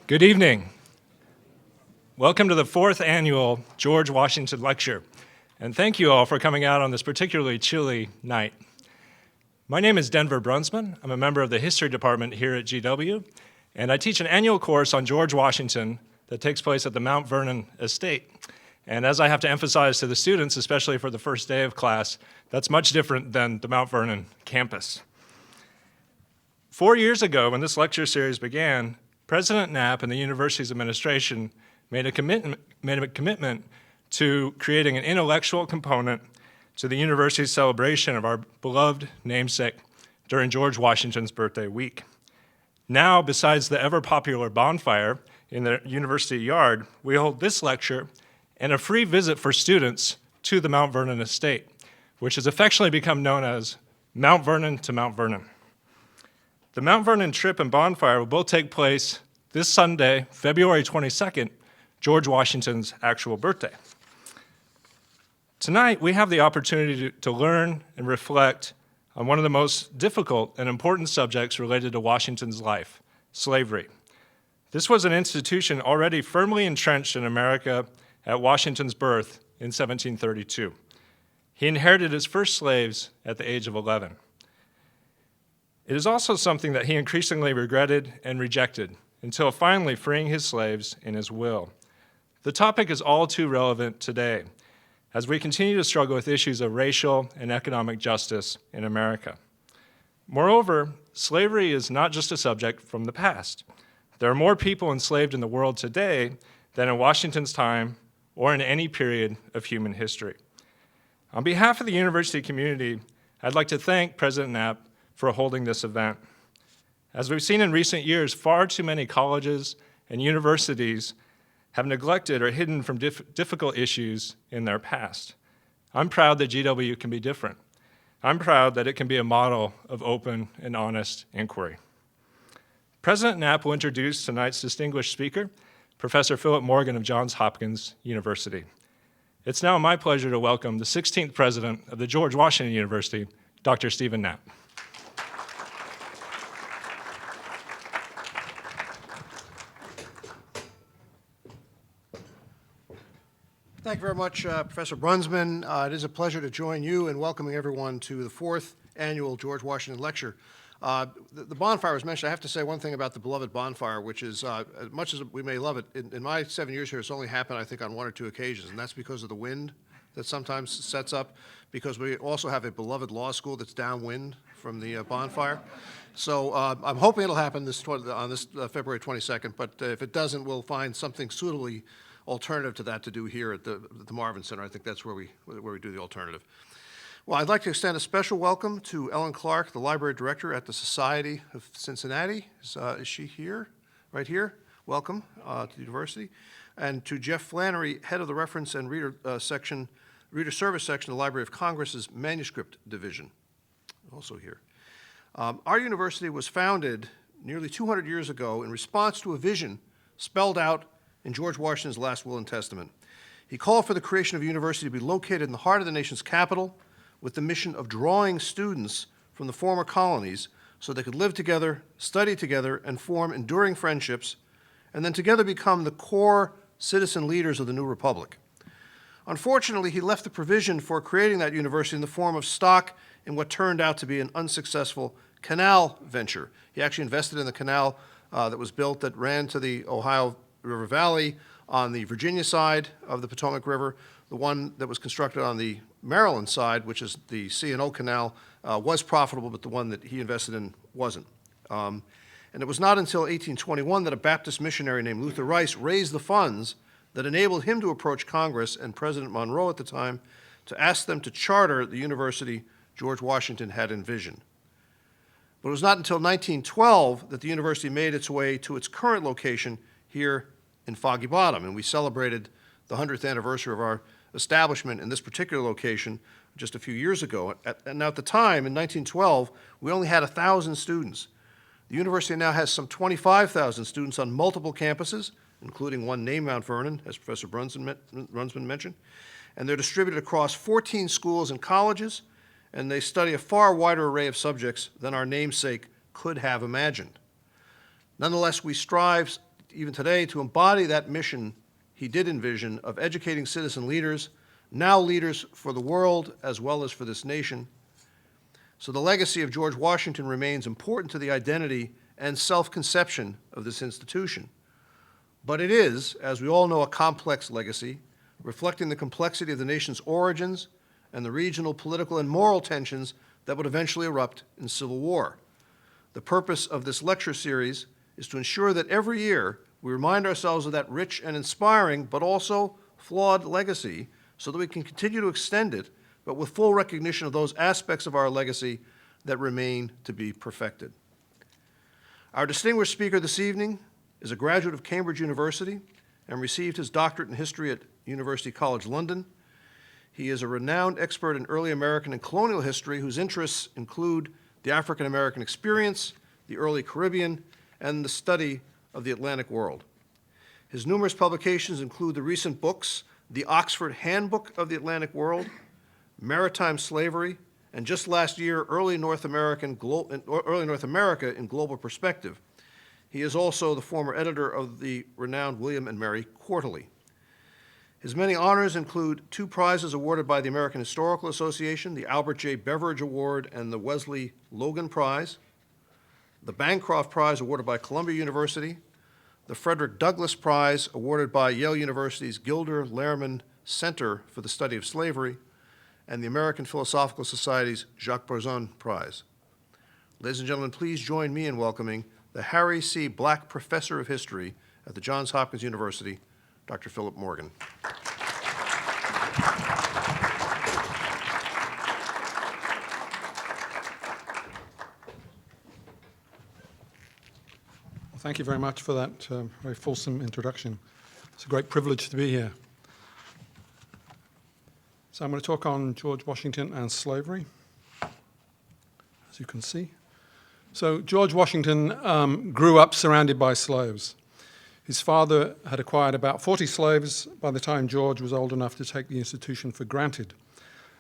Good evening. Welcome to the 4th annual George Washington Lecture, and thank you all for coming out on this particularly chilly night. My name is Denver Brunsman. I'm a member of the History Department here at GW, and I teach an annual course on George Washington that takes place at the Mount Vernon estate. And as I have to emphasize to the students, especially for the first day of class, that's much different than the Mount Vernon campus. 4 years ago, when this lecture series began, President Knapp and the university's administration made a commitment to creating an intellectual component to the university's celebration of our beloved namesake during George Washington's birthday week. Now, besides the ever-popular bonfire in the university yard, we hold this lecture and a free visit for students to the Mount Vernon estate, which has affectionately become known as Mount Vernon to Mount Vernon. The Mount Vernon trip and bonfire will both take place this Sunday, February 22nd, George Washington's actual birthday. Tonight, we have the opportunity to learn and reflect on one of the most difficult and important subjects related to Washington's life, slavery. This was an institution already firmly entrenched in America at Washington's birth in 1732. He inherited his first slaves at the age of 11. It is also something that he increasingly regretted and rejected until finally freeing his slaves in his will. The topic is all too relevant today as we continue to struggle with issues of racial and economic justice in America. Moreover, slavery is not just a subject from the past. There are more people enslaved in the world today than in Washington's time or in any period of human history. On behalf of the university community, I'd like to thank President Knapp for holding this event. As we've seen in recent years, far too many colleges and universities have neglected or hidden from difficult issues in their past. I'm proud that GW can be different. I'm proud that it can be a model of open and honest inquiry. President Knapp will introduce tonight's distinguished speaker, Professor Philip Morgan of Johns Hopkins University. It's now my pleasure to welcome the 16th president of the George Washington University, Dr. Stephen Knapp. Thank you very much, Professor Brunsman. It is a pleasure to join you in welcoming everyone to the 4th annual George Washington Lecture. The bonfire was mentioned. I have to say one thing about the beloved bonfire, which is, as much as we may love it, in my 7 years here, it's only happened, I think, on 1 or 2 occasions, and that's because of the wind that sometimes sets up, because we also have a beloved law school that's downwind from the bonfire. So I'm hoping it'll happen on this February 22nd, but if it doesn't, we'll find something suitably alternative to that to do here at the Marvin Center. I think that's where we do the alternative. Well, I'd like to extend a special welcome to Ellen Clark, the library director at the Society of Cincinnati. Is she here? Right here. Welcome to the university. And to Jeff Flannery, head of the Reference and Reader Service section of the Library of Congress's Manuscript Division, also here. Our university was founded nearly 200 years ago in response to a vision spelled out in George Washington's last will and testament. He called for the creation of a university to be located in the heart of the nation's capital with the mission of drawing students from the former colonies so they could live together, study together, and form enduring friendships, and then together become the core citizen leaders of the new republic. Unfortunately, he left the provision for creating that university in the form of stock in what turned out to be an unsuccessful canal venture. He actually invested in the canal that was built that ran to the Ohio River Valley on the Virginia side of the Potomac River. The one that was constructed on the Maryland side, which is the C&O Canal, was profitable, but the one that he invested in wasn't. And it was not until 1821 that a Baptist missionary named Luther Rice raised the funds that enabled him to approach Congress and President Monroe at the time to ask them to charter the university George Washington had envisioned. But it was not until 1912 that the university made its way to its current location here in Foggy Bottom, and we celebrated the 100th anniversary of our establishment in this particular location just a few years ago. And at the time, in 1912, we only had 1,000 students. The university now has some 25,000 students on multiple campuses, including one named Mount Vernon, as Professor Brunsman mentioned, and they're distributed across 14 schools and colleges, and they study a far wider array of subjects than our namesake could have imagined. Nonetheless, we strive even today, to embody that mission he did envision of educating citizen leaders, now leaders for the world as well as for this nation. So the legacy of George Washington remains important to the identity and self-conception of this institution. But it is, as we all know, a complex legacy, reflecting the complexity of the nation's origins and the regional, political, and moral tensions that would eventually erupt in civil war. The purpose of this lecture series is to ensure that every year we remind ourselves of that rich and inspiring, but also flawed legacy, so that we can continue to extend it, but with full recognition of those aspects of our legacy that remain to be perfected. Our distinguished speaker this evening is a graduate of Cambridge University and received his doctorate in history at University College London. He is a renowned expert in early American and colonial history whose interests include the African-American experience, the early Caribbean, and the study of the Atlantic world. His numerous publications include the recent books, The Oxford Handbook of the Atlantic World, Maritime Slavery, and just last year, Early North America in Global Perspective. He is also the former editor of the renowned William and Mary Quarterly. His many honors include 2 prizes awarded by the American Historical Association, the Albert J. Beveridge Award and the Wesley Logan Prize, the Bancroft Prize awarded by Columbia University, the Frederick Douglass Prize awarded by Yale University's Gilder Lehrman Center for the Study of Slavery, and the American Philosophical Society's Jacques Barzun Prize. Ladies and gentlemen, please join me in welcoming the Harry C. Black Professor of History at the Johns Hopkins University, Dr. Philip Morgan. Thank you very much for that very fulsome introduction. It's a great privilege to be here. So I'm going to talk on George Washington and slavery, as you can see. So George Washington grew up surrounded by slaves. His father had acquired about 40 slaves by the time George was old enough to take the institution for granted.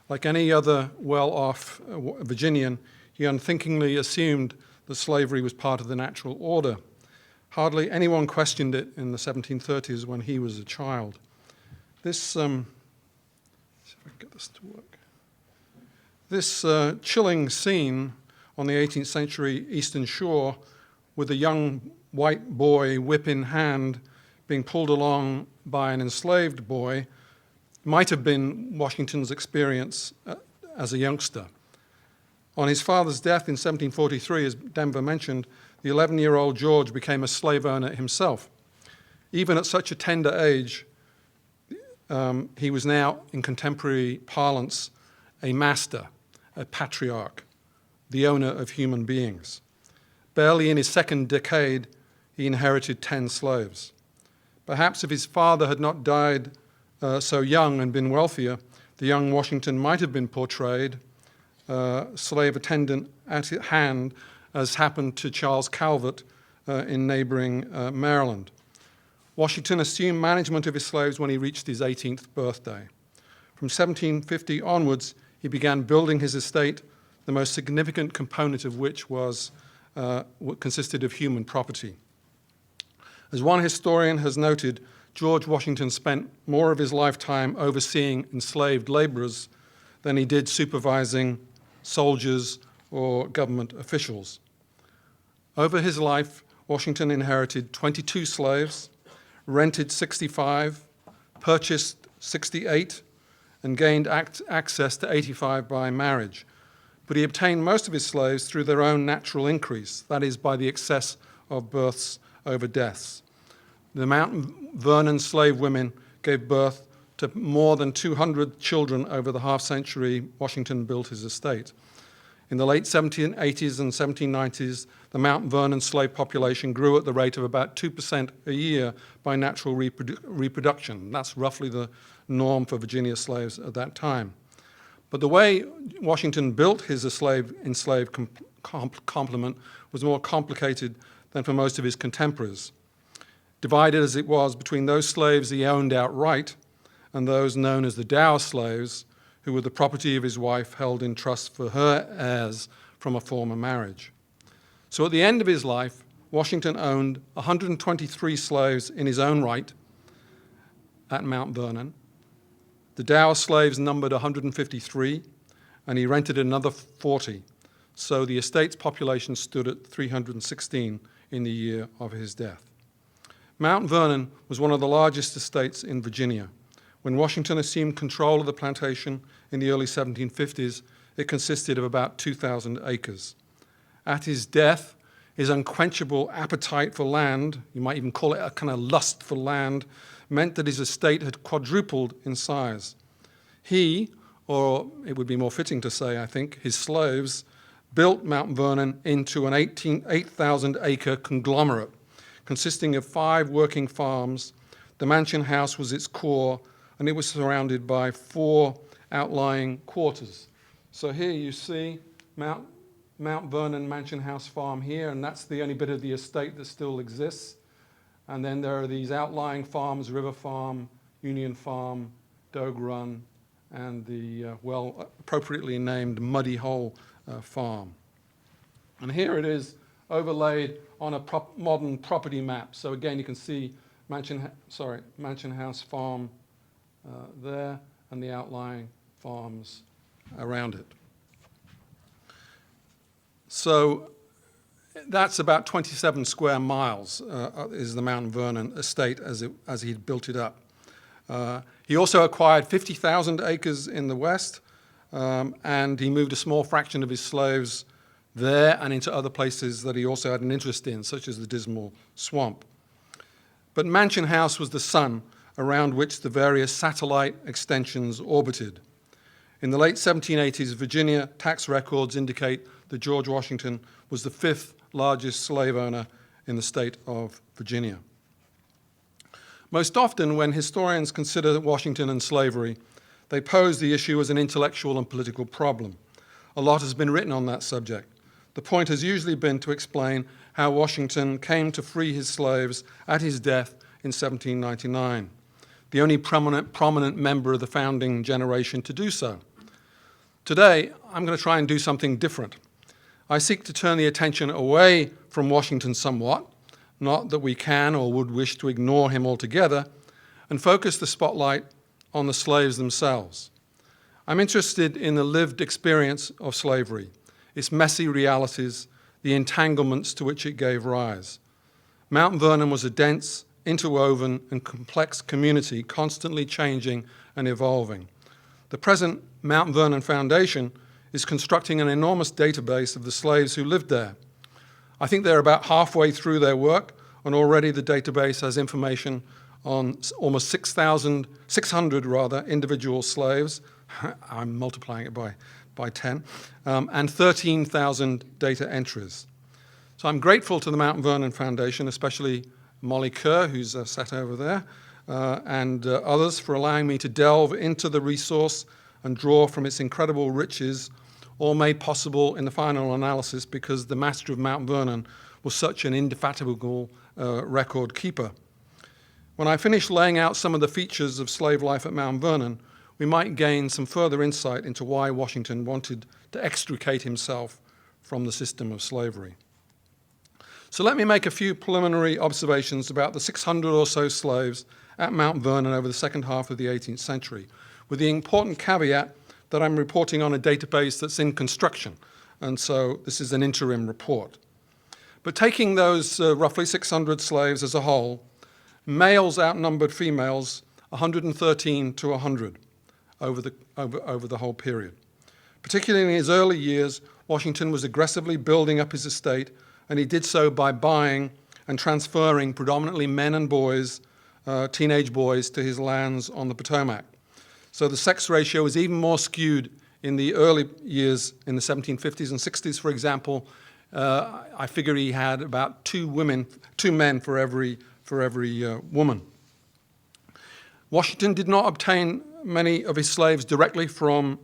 Like any other well-off Virginian, he unthinkingly assumed that slavery was part of the natural order. Hardly anyone questioned it in the 1730s when he was a child. This, see if I can get this to work. This chilling scene on the 18th century Eastern Shore with a young white boy, whip in hand, being pulled along by an enslaved boy might have been Washington's experience as a youngster. On his father's death in 1743, as Denver mentioned, the 11-year-old George became a slave owner himself. Even at such a tender age, he was now, in contemporary parlance, a master, a patriarch, the owner of human beings. Barely in his second decade, he inherited 10 slaves. Perhaps if his father had not died so young and been wealthier, the young Washington might have been portrayed slave attendant at hand, as happened to Charles Calvert in neighboring Maryland. Washington assumed management of his slaves when he reached his 18th birthday. From 1750 onwards, he began building his estate, the most significant component of which was what consisted of human property. As one historian has noted, George Washington spent more of his lifetime overseeing enslaved laborers than he did supervising soldiers or government officials. Over his life, Washington inherited 22 slaves, rented 65, purchased 68, and gained access to 85 by marriage. But he obtained most of his slaves through their own natural increase, that is, by the excess of births over deaths. The Mount Vernon slave women gave birth to more than 200 children over the half-century Washington built his estate. In the late 1780s and 1790s, the Mount Vernon slave population grew at the rate of about 2% a year by natural reproduction. That's roughly the norm for Virginia slaves at that time. But the way Washington built his enslaved complement was more complicated than for most of his contemporaries. Divided as it was between those slaves he owned outright and those known as the dower slaves, who were the property of his wife held in trust for her heirs from a former marriage. So at the end of his life, Washington owned 123 slaves in his own right at Mount Vernon. The dower slaves numbered 153, and he rented another 40. So the estate's population stood at 316 in the year of his death. Mount Vernon was one of the largest estates in Virginia. When Washington assumed control of the plantation in the early 1750s, it consisted of about 2,000 acres. At his death, his unquenchable appetite for land, you might even call it a kind of lust for land, meant that his estate had quadrupled in size. He, or it would be more fitting to say, I think, his slaves, built Mount Vernon into an 8,000-acre conglomerate consisting of 5 working farms. The mansion house was its core, and it was surrounded by 4 outlying quarters. So here you see Mount Vernon Mansion House Farm here, and that's the only bit of the estate that still exists. And then there are these outlying farms, River Farm, Union Farm, Dogue Run, and the appropriately named Muddy Hole Farm. And here it is overlaid on a modern property map. So again, you can see Mansion House Farm there, and the outlying farms around it. So that's about 27 square miles is the Mount Vernon estate as he'd built it up. He also acquired 50,000 acres in the west, and he moved a small fraction of his slaves there and into other places that he also had an interest in, such as the Dismal Swamp. But Mansion House was the sun around which the various satellite extensions orbited. In the late 1780s, Virginia tax records indicate that George Washington was the 5th largest slave owner in the state of Virginia. Most often, when historians consider Washington and slavery, they pose the issue as an intellectual and political problem. A lot has been written on that subject. The point has usually been to explain how Washington came to free his slaves at his death in 1799, the only prominent member of the founding generation to do so. Today, I'm going to try and do something different. I seek to turn the attention away from Washington somewhat, not that we can or would wish to ignore him altogether, and focus the spotlight on the slaves themselves. I'm interested in the lived experience of slavery, its messy realities, the entanglements to which it gave rise. Mount Vernon was a dense, interwoven, and complex community, constantly changing and evolving. The present Mount Vernon Foundation is constructing an enormous database of the slaves who lived there. I think they're about halfway through their work, and already the database has information on almost 600 individual slaves. I'm multiplying it by 10, and 13,000 data entries. So I'm grateful to the Mount Vernon Foundation, especially Molly Kerr, who's sat over there, and others for allowing me to delve into the resource and draw from its incredible riches, all made possible in the final analysis because the master of Mount Vernon was such an indefatigable record keeper. When I finish laying out some of the features of slave life at Mount Vernon, we might gain some further insight into why Washington wanted to extricate himself from the system of slavery. So let me make a few preliminary observations about the 600 or so slaves at Mount Vernon over the second half of the 18th century, with the important caveat that I'm reporting on a database that's in construction, and so this is an interim report. But taking those roughly 600 slaves as a whole, males outnumbered females 113 to 100 over the whole period. Particularly in his early years, Washington was aggressively building up his estate, and he did so by buying and transferring predominantly men and boys, teenage boys, to his lands on the Potomac. So the sex ratio was even more skewed in the early years in the 1750s and 60s, for example. I figure he had about 2 men for every woman. Washington did not obtain many of his slaves directly from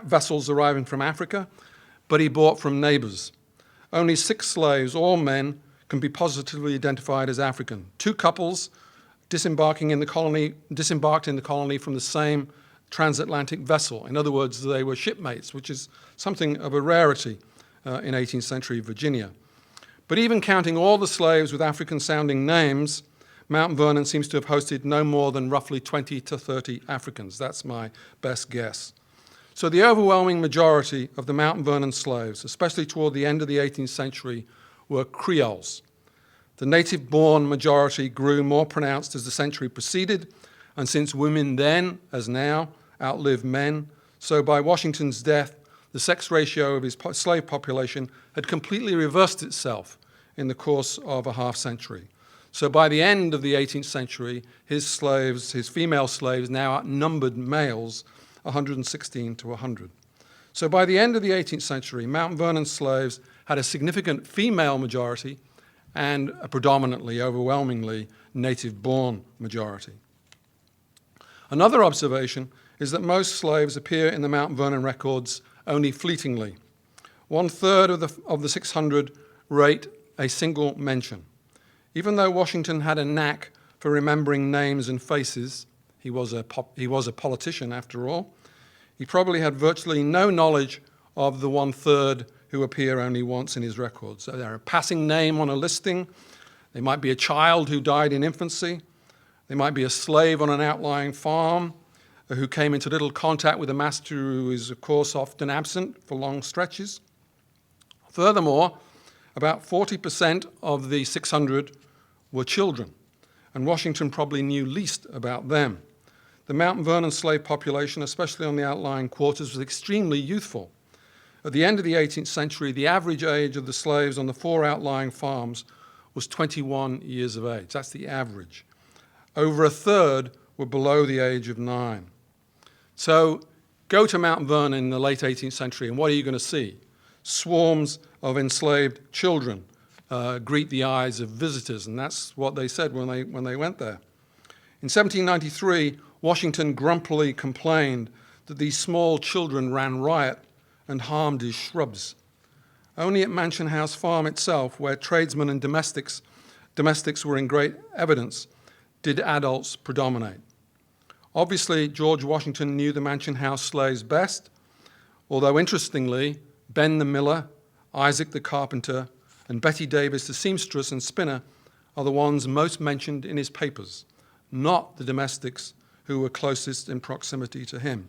vessels arriving from Africa, but he bought from neighbors. Only 6 slaves, all men, can be positively identified as African. 2 couples disembarked in the colony from the same transatlantic vessel. In other words, they were shipmates, which is something of a rarity in 18th century Virginia. But even counting all the slaves with African-sounding names, Mount Vernon seems to have hosted no more than roughly 20 to 30 Africans. That's my best guess. So the overwhelming majority of the Mount Vernon slaves, especially toward the end of the 18th century, were Creoles. The native-born majority grew more pronounced as the century proceeded, and since women then, as now, outlived men, so by Washington's death, the sex ratio of his slave population had completely reversed itself in the course of a half-century. So by the end of the 18th century, his slaves, his female slaves, now outnumbered males 116 to 100. So by the end of the 18th century, Mount Vernon slaves had a significant female majority and a predominantly, overwhelmingly, native-born majority. Another observation is that most slaves appear in the Mount Vernon records only fleetingly. 1/3 of the 600 rate a single mention. Even though Washington had a knack for remembering names and faces, he was a politician after all, he probably had virtually no knowledge of the 1/3 who appear only once in his records. So they're a passing name on a listing. They might be a child who died in infancy. They might be a slave on an outlying farm who came into little contact with a master who is, of course, often absent for long stretches. Furthermore, about 40% of the 600 were children, and Washington probably knew least about them. The Mount Vernon slave population, especially on the outlying quarters, was extremely youthful. At the end of the 18th century, the average age of the slaves on the 4 outlying farms was 21 years of age. That's the average. Over 1/3 were below the age of 9. So go to Mount Vernon in the late 18th century, and what are you going to see? Swarms of enslaved children greet the eyes of visitors, and that's what they said when they went there. In 1793, Washington grumpily complained that these small children ran riot and harmed his shrubs. Only at Mansion House Farm itself, where tradesmen and domestics were in great evidence, did adults predominate. Obviously, George Washington knew the Mansion House slaves best, although interestingly, Ben the miller, Isaac the carpenter, and Betty Davis the seamstress and spinner are the ones most mentioned in his papers, not the domestics who were closest in proximity to him.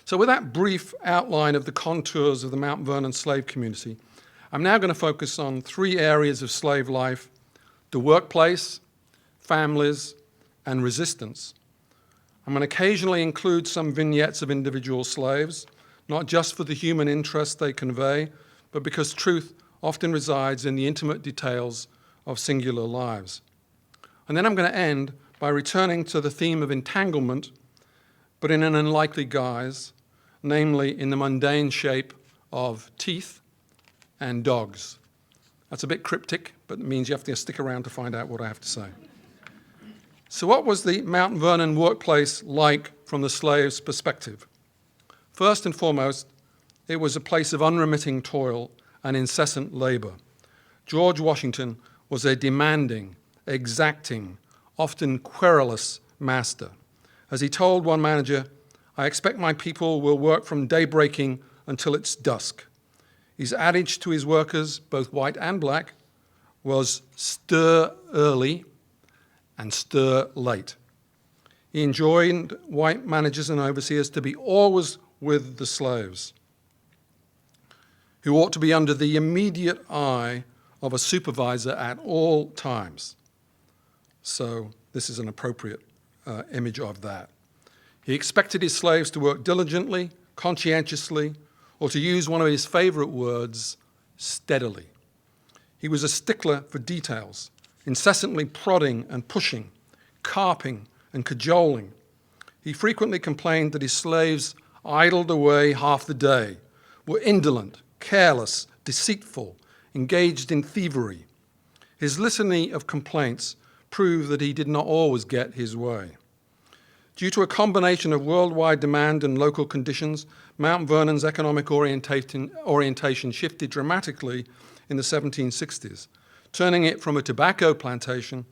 So with that brief outline of the contours of the Mount Vernon slave community, I'm now going to focus on 3 areas of slave life: the workplace, families, and resistance. I'm going to occasionally include some vignettes of individual slaves, not just for the human interest they convey, but because truth often resides in the intimate details of singular lives. And then I'm going to end by returning to the theme of entanglement, but in an unlikely guise, namely in the mundane shape of teeth and dogs. That's a bit cryptic, but it means you have to stick around to find out what I have to say. So what was the Mount Vernon workplace like from the slave's perspective? First and foremost, it was a place of unremitting toil and incessant labor. George Washington was a demanding, exacting, often querulous master. As he told one manager, "I expect my people will work from daybreaking until it's dusk." His adage to his workers, both white and black, was stir early and stir late. He enjoined white managers and overseers to be always with the slaves, who ought to be under the immediate eye of a supervisor at all times. So this is an appropriate image of that. He expected his slaves to work diligently, conscientiously, or to use one of his favorite words, steadily. He was a stickler for details, incessantly prodding and pushing, carping and cajoling. He frequently complained that his slaves idled away half the day, were indolent, careless, deceitful, engaged in thievery. His litany of complaints prove that he did not always get his way. Due to a combination of worldwide demand and local conditions, Mount Vernon's economic orientation shifted dramatically in the 1760s, turning it from a tobacco plantation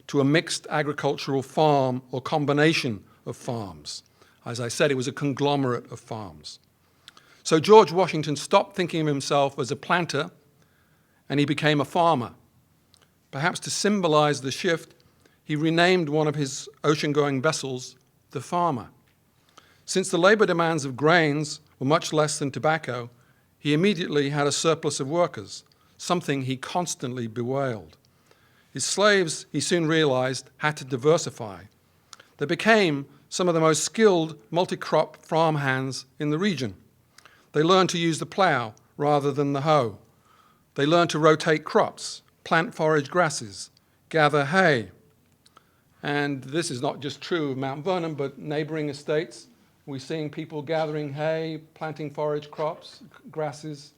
to a mixed agricultural farm or combination of farms. As I said, it was a conglomerate of farms. So George Washington stopped thinking of himself as a planter and he became a farmer. Perhaps to symbolize the shift, he renamed one of his ocean-going vessels the Farmer. Since the labor demands of grains were much less than tobacco, he immediately had a surplus of workers, something he constantly bewailed. His slaves, he soon realized, had to diversify. They became some of the most skilled multi-crop farmhands in the region. They learned to use the plow rather than the hoe. They learned to rotate crops, plant forage grasses, gather hay. And this is not just true of Mount Vernon, but neighboring estates. We're seeing people gathering hay, planting forage crops, grasses,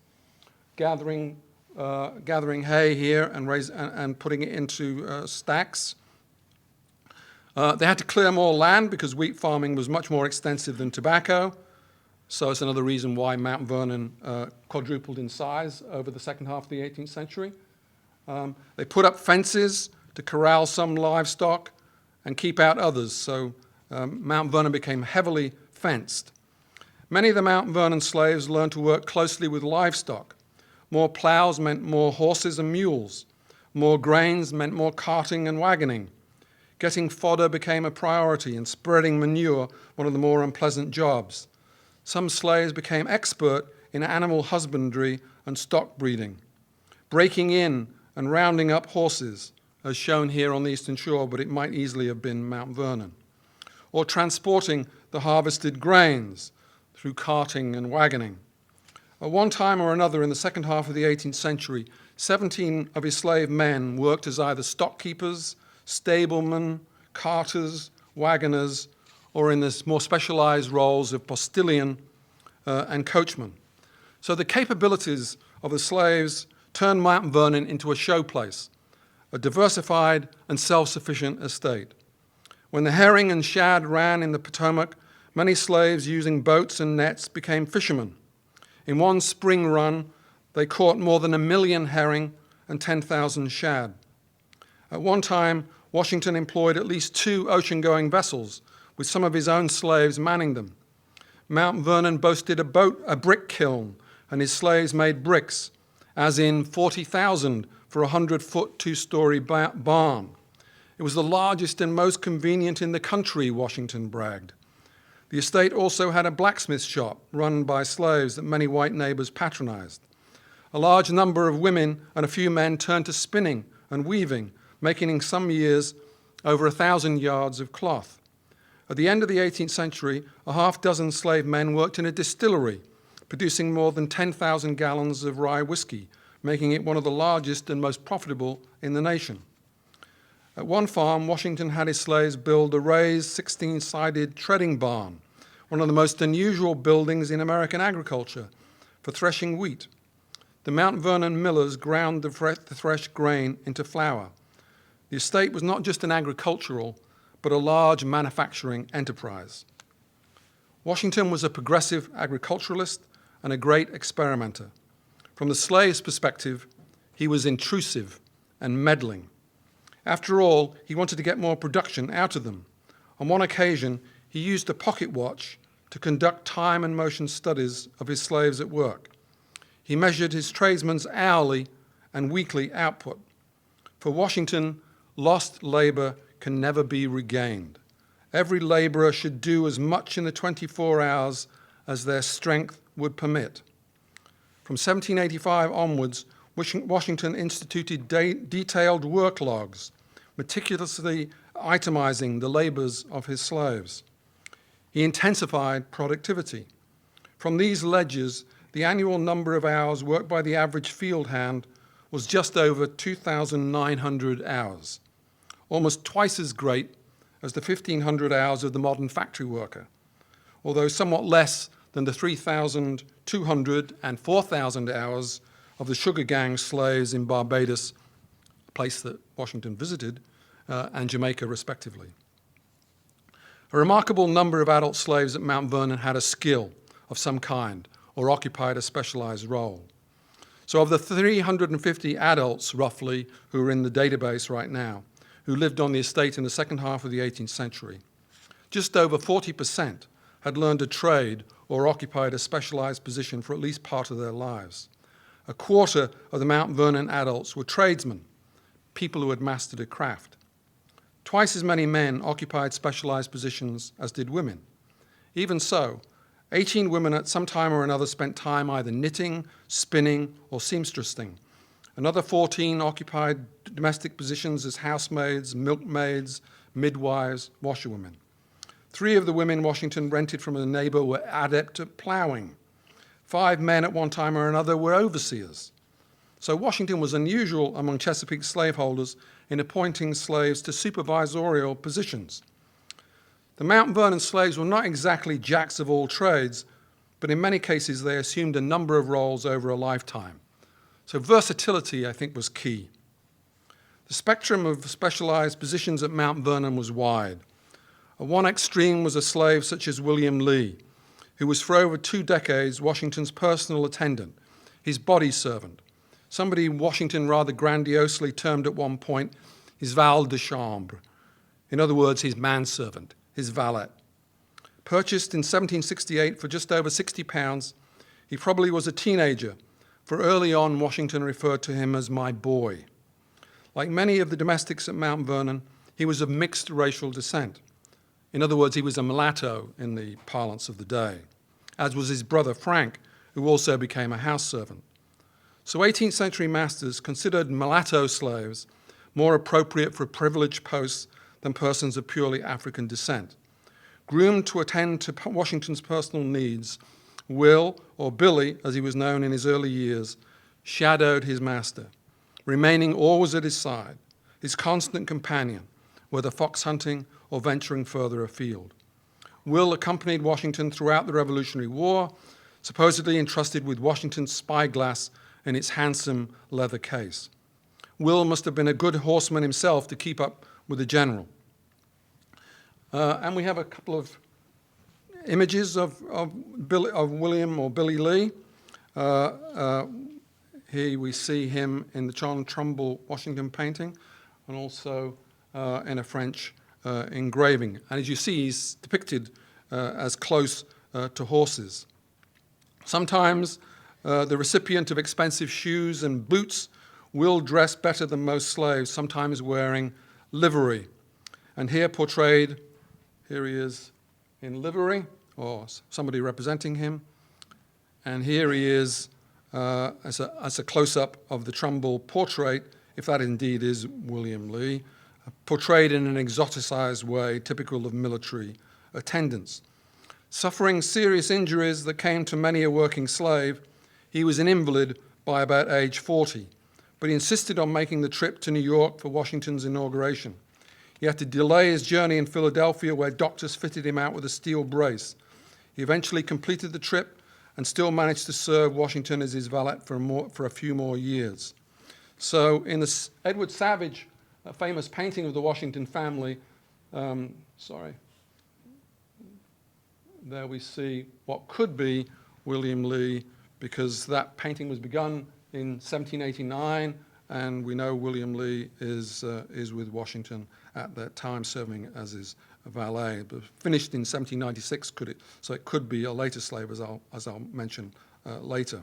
gathering hay here and putting it into stacks. They had to clear more land because wheat farming was much more extensive than tobacco. So it's another reason why Mount Vernon quadrupled in size over the second half of the 18th century. They put up fences to corral some livestock and keep out others. So Mount Vernon became heavily fenced. Many of the Mount Vernon slaves learned to work closely with livestock. More plows meant more horses and mules. More grains meant more carting and wagoning. Getting fodder became a priority and spreading manure one of the more unpleasant jobs. Some slaves became expert in animal husbandry and stock breeding, breaking in and rounding up horses, as shown here on the Eastern Shore, but it might easily have been Mount Vernon, or transporting the harvested grains through carting and wagoning. At one time or another in the second half of the 18th century, 17 of his slave men worked as either stock keepers, stablemen, carters, wagoners, or in the more specialized roles of postilion and coachman. So the capabilities of the slaves turned Mount Vernon into a showplace, a diversified and self-sufficient estate. When the herring and shad ran in the Potomac, many slaves using boats and nets became fishermen. In one spring run, they caught more than 1 million herring and 10,000 shad. At one time, Washington employed at least 2 ocean-going vessels, with some of his own slaves manning them. Mount Vernon boasted a brick kiln, and his slaves made bricks, as in 40,000 for a 100-foot, 2-story barn. It was the largest and most convenient in the country, Washington bragged. The estate also had a blacksmith shop run by slaves that many white neighbors patronized. A large number of women and a few men turned to spinning and weaving, making in some years over 1,000 yards of cloth. At the end of the 18th century, a half-dozen slave men worked in a distillery, producing more than 10,000 gallons of rye whiskey, making it one of the largest and most profitable in the nation. At one farm, Washington had his slaves build a raised 16-sided treading barn, one of the most unusual buildings in American agriculture, for threshing wheat. The Mount Vernon millers ground the threshed grain into flour. The estate was not just an agricultural, but a large manufacturing enterprise. Washington was a progressive agriculturalist and a great experimenter. From the slave's perspective, he was intrusive and meddling. After all, he wanted to get more production out of them. On one occasion, he used a pocket watch to conduct time and motion studies of his slaves at work. He measured his tradesmen's hourly and weekly output. For Washington, lost labor can never be regained. Every laborer should do as much in the 24 hours as their strength would permit. From 1785 onwards, Washington instituted detailed work logs, meticulously itemizing the labors of his slaves. He intensified productivity. From these ledgers, the annual number of hours worked by the average field hand was just over 2,900 hours, almost twice as great as the 1,500 hours of the modern factory worker, although somewhat less than the 3,200 and 4,000 hours of the sugar gang slaves in Barbados, a place that Washington visited, and Jamaica, respectively. A remarkable number of adult slaves at Mount Vernon had a skill of some kind or occupied a specialized role. So of the 350 adults, roughly, who are in the database right now, who lived on the estate in the second half of the 18th century, just over 40% had learned a trade or occupied a specialized position for at least part of their lives. A quarter of the Mount Vernon adults were tradesmen, people who had mastered a craft. Twice as many men occupied specialized positions as did women. Even so, 18 women at some time or another spent time either knitting, spinning, or seamstressing. Another 14 occupied domestic positions as housemaids, milkmaids, midwives, washerwomen. 3 of the women Washington rented from a neighbor were adept at plowing. 5 men at one time or another were overseers. So Washington was unusual among Chesapeake slaveholders in appointing slaves to supervisorial positions. The Mount Vernon slaves were not exactly jacks of all trades, but in many cases they assumed a number of roles over a lifetime. So versatility, I think, was key. The spectrum of specialized positions at Mount Vernon was wide. At one extreme was a slave such as William Lee, who was for over 2 decades Washington's personal attendant, his body servant, somebody Washington rather grandiosely termed at one point his valet de chambre. In other words, his manservant, his valet. Purchased in 1768 for just over £60, he probably was a teenager, for early on Washington referred to him as my boy. Like many of the domestics at Mount Vernon, he was of mixed racial descent. In other words, he was a mulatto in the parlance of the day, as was his brother Frank, who also became a house servant. So 18th century masters considered mulatto slaves more appropriate for privileged posts than persons of purely African descent. Groomed to attend to Washington's personal needs, Will, or Billy, as he was known in his early years, shadowed his master, remaining always at his side, his constant companion, whether fox hunting or venturing further afield. Will accompanied Washington throughout the Revolutionary War, supposedly entrusted with Washington's spyglass in its handsome leather case. Will must have been a good horseman himself to keep up with the general. And we have a couple of images of William or Billy Lee. Here we see him in the John Trumbull Washington painting, and also in a French engraving. And as you see, he's depicted as close to horses. Sometimes the recipient of expensive shoes and boots will dress better than most slaves, sometimes wearing livery. And here portrayed, here he is in livery, or somebody representing him. And here he is as a close-up of the Trumbull portrait, if that indeed is William Lee, portrayed in an exoticized way typical of military attendants. Suffering serious injuries that came to many a working slave, he was an invalid by about age 40, but he insisted on making the trip to New York for Washington's inauguration. He had to delay his journey in Philadelphia, where doctors fitted him out with a steel brace. He eventually completed the trip and still managed to serve Washington as his valet for a few more years. So in the Edward Savage famous painting of the Washington family, there we see what could be William Lee, because that painting was begun in 1789, and we know William Lee is with Washington at that time, serving as his valet, but finished in 1796, so it could be a later slave, as I'll mention later.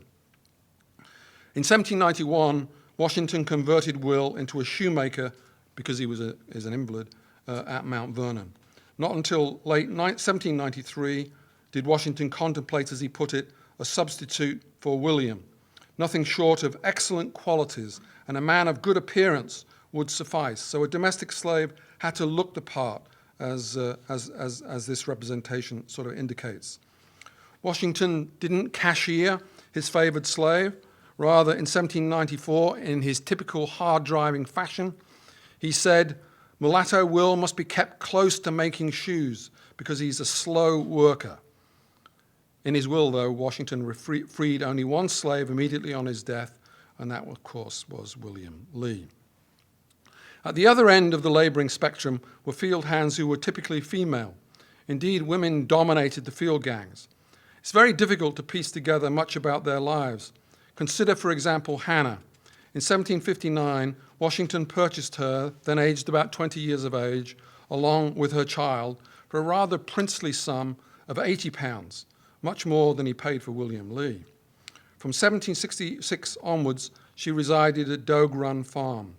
In 1791, Washington converted Will into a shoemaker because he was an invalid at Mount Vernon. Not until late 1793 did Washington contemplate, as he put it, a substitute for William. Nothing short of excellent qualities and a man of good appearance would suffice. So a domestic slave had to look the part, as this representation sort of indicates. Washington didn't cashier his favored slave. Rather, in 1794, in his typical hard-driving fashion, he said, "Mulatto Will must be kept close to making shoes because he's a slow worker." In his will, though, Washington freed only one slave immediately on his death, and that, of course, was William Lee. At the other end of the laboring spectrum were field hands who were typically female. Indeed, women dominated the field gangs. It's very difficult to piece together much about their lives. Consider, for example, Hannah. In 1759, Washington purchased her, then aged about 20 years of age, along with her child, for a rather princely sum of £80, much more than he paid for William Lee. From 1766 onwards, she resided at Dogue Run Farm.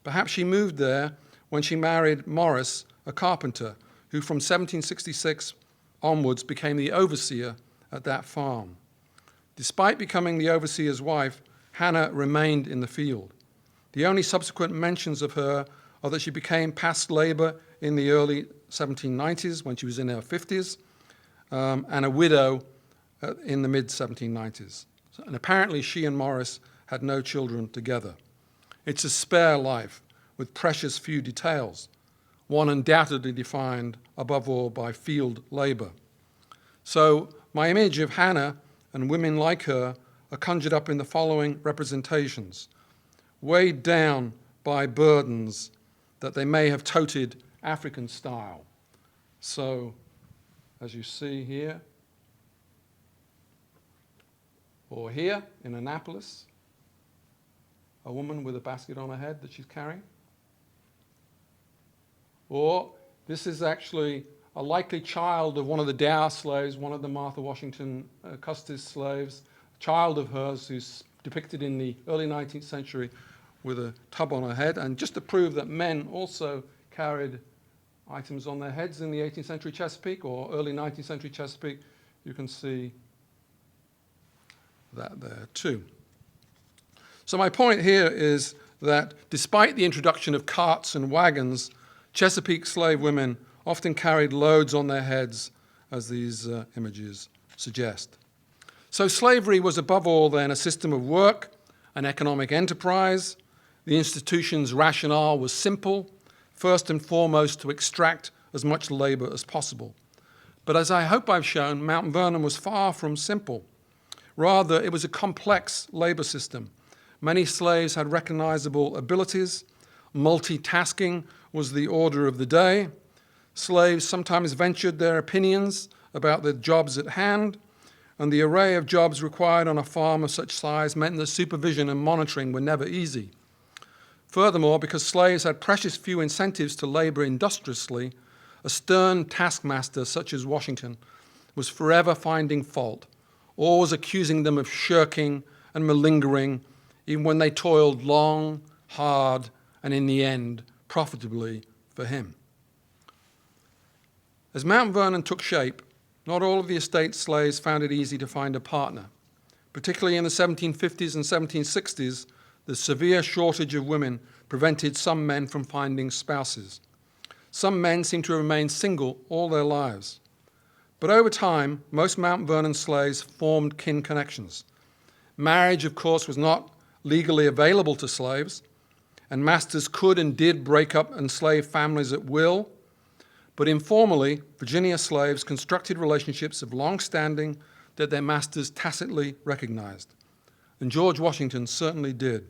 Perhaps she moved there when she married Morris, a carpenter, who from 1766 onwards became the overseer at that farm. Despite becoming the overseer's wife, Hannah remained in the field. The only subsequent mentions of her are that she became past labor in the early 1790s when she was in her 50s, and a widow in the mid-1790s. And apparently she and Morris had no children together. It's a spare life with precious few details, one undoubtedly defined above all by field labor. So my image of Hannah and women like her are conjured up in the following representations, weighed down by burdens that they may have toted African style. So, as you see here, or here in Annapolis, a woman with a basket on her head that she's carrying. Or this is actually a likely child of one of the Dow slaves, one of the Martha Washington Custis slaves, a child of hers who's depicted in the early 19th century with a tub on her head. And just to prove that men also carried items on their heads in the 18th century Chesapeake or early 19th century Chesapeake, you can see that there too. So my point here is that despite the introduction of carts and wagons, Chesapeake slave women often carried loads on their heads, as these images suggest. So slavery was above all then a system of work, an economic enterprise. The institution's rationale was simple, first and foremost to extract as much labor as possible. But as I hope I've shown, Mount Vernon was far from simple. Rather, it was a complex labor system. Many slaves had recognizable abilities. Multitasking was the order of the day. Slaves sometimes ventured their opinions about the jobs at hand, and the array of jobs required on a farm of such size meant that supervision and monitoring were never easy. Furthermore, because slaves had precious few incentives to labor industriously, a stern taskmaster such as Washington was forever finding fault, always accusing them of shirking and malingering, even when they toiled long, hard, and in the end, profitably for him. As Mount Vernon took shape, not all of the estate slaves found it easy to find a partner. Particularly in the 1750s and 1760s, the severe shortage of women prevented some men from finding spouses. Some men seem to have remained single all their lives. But over time, most Mount Vernon slaves formed kin connections. Marriage, of course, was not legally available to slaves, and masters could and did break up enslaved families at will. But informally, Virginia slaves constructed relationships of long standing that their masters tacitly recognized. And George Washington certainly did.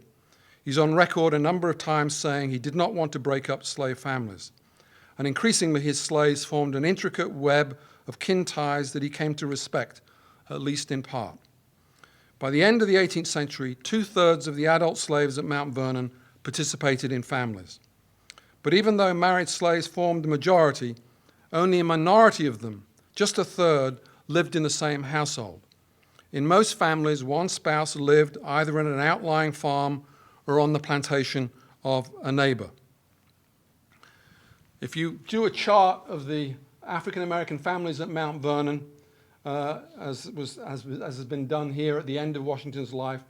He's on record a number of times saying he did not want to break up slave families. And increasingly, his slaves formed an intricate web of kin ties that he came to respect, at least in part. By the end of the 18th century, 2/3 of the adult slaves at Mount Vernon participated in families. But even though married slaves formed the majority, only a minority of them, just 1/3, lived in the same household. In most families, one spouse lived either in an outlying farm or on the plantation of a neighbor. If you do a chart of the African-American families at Mount Vernon, as has been done here at the end of Washington's life,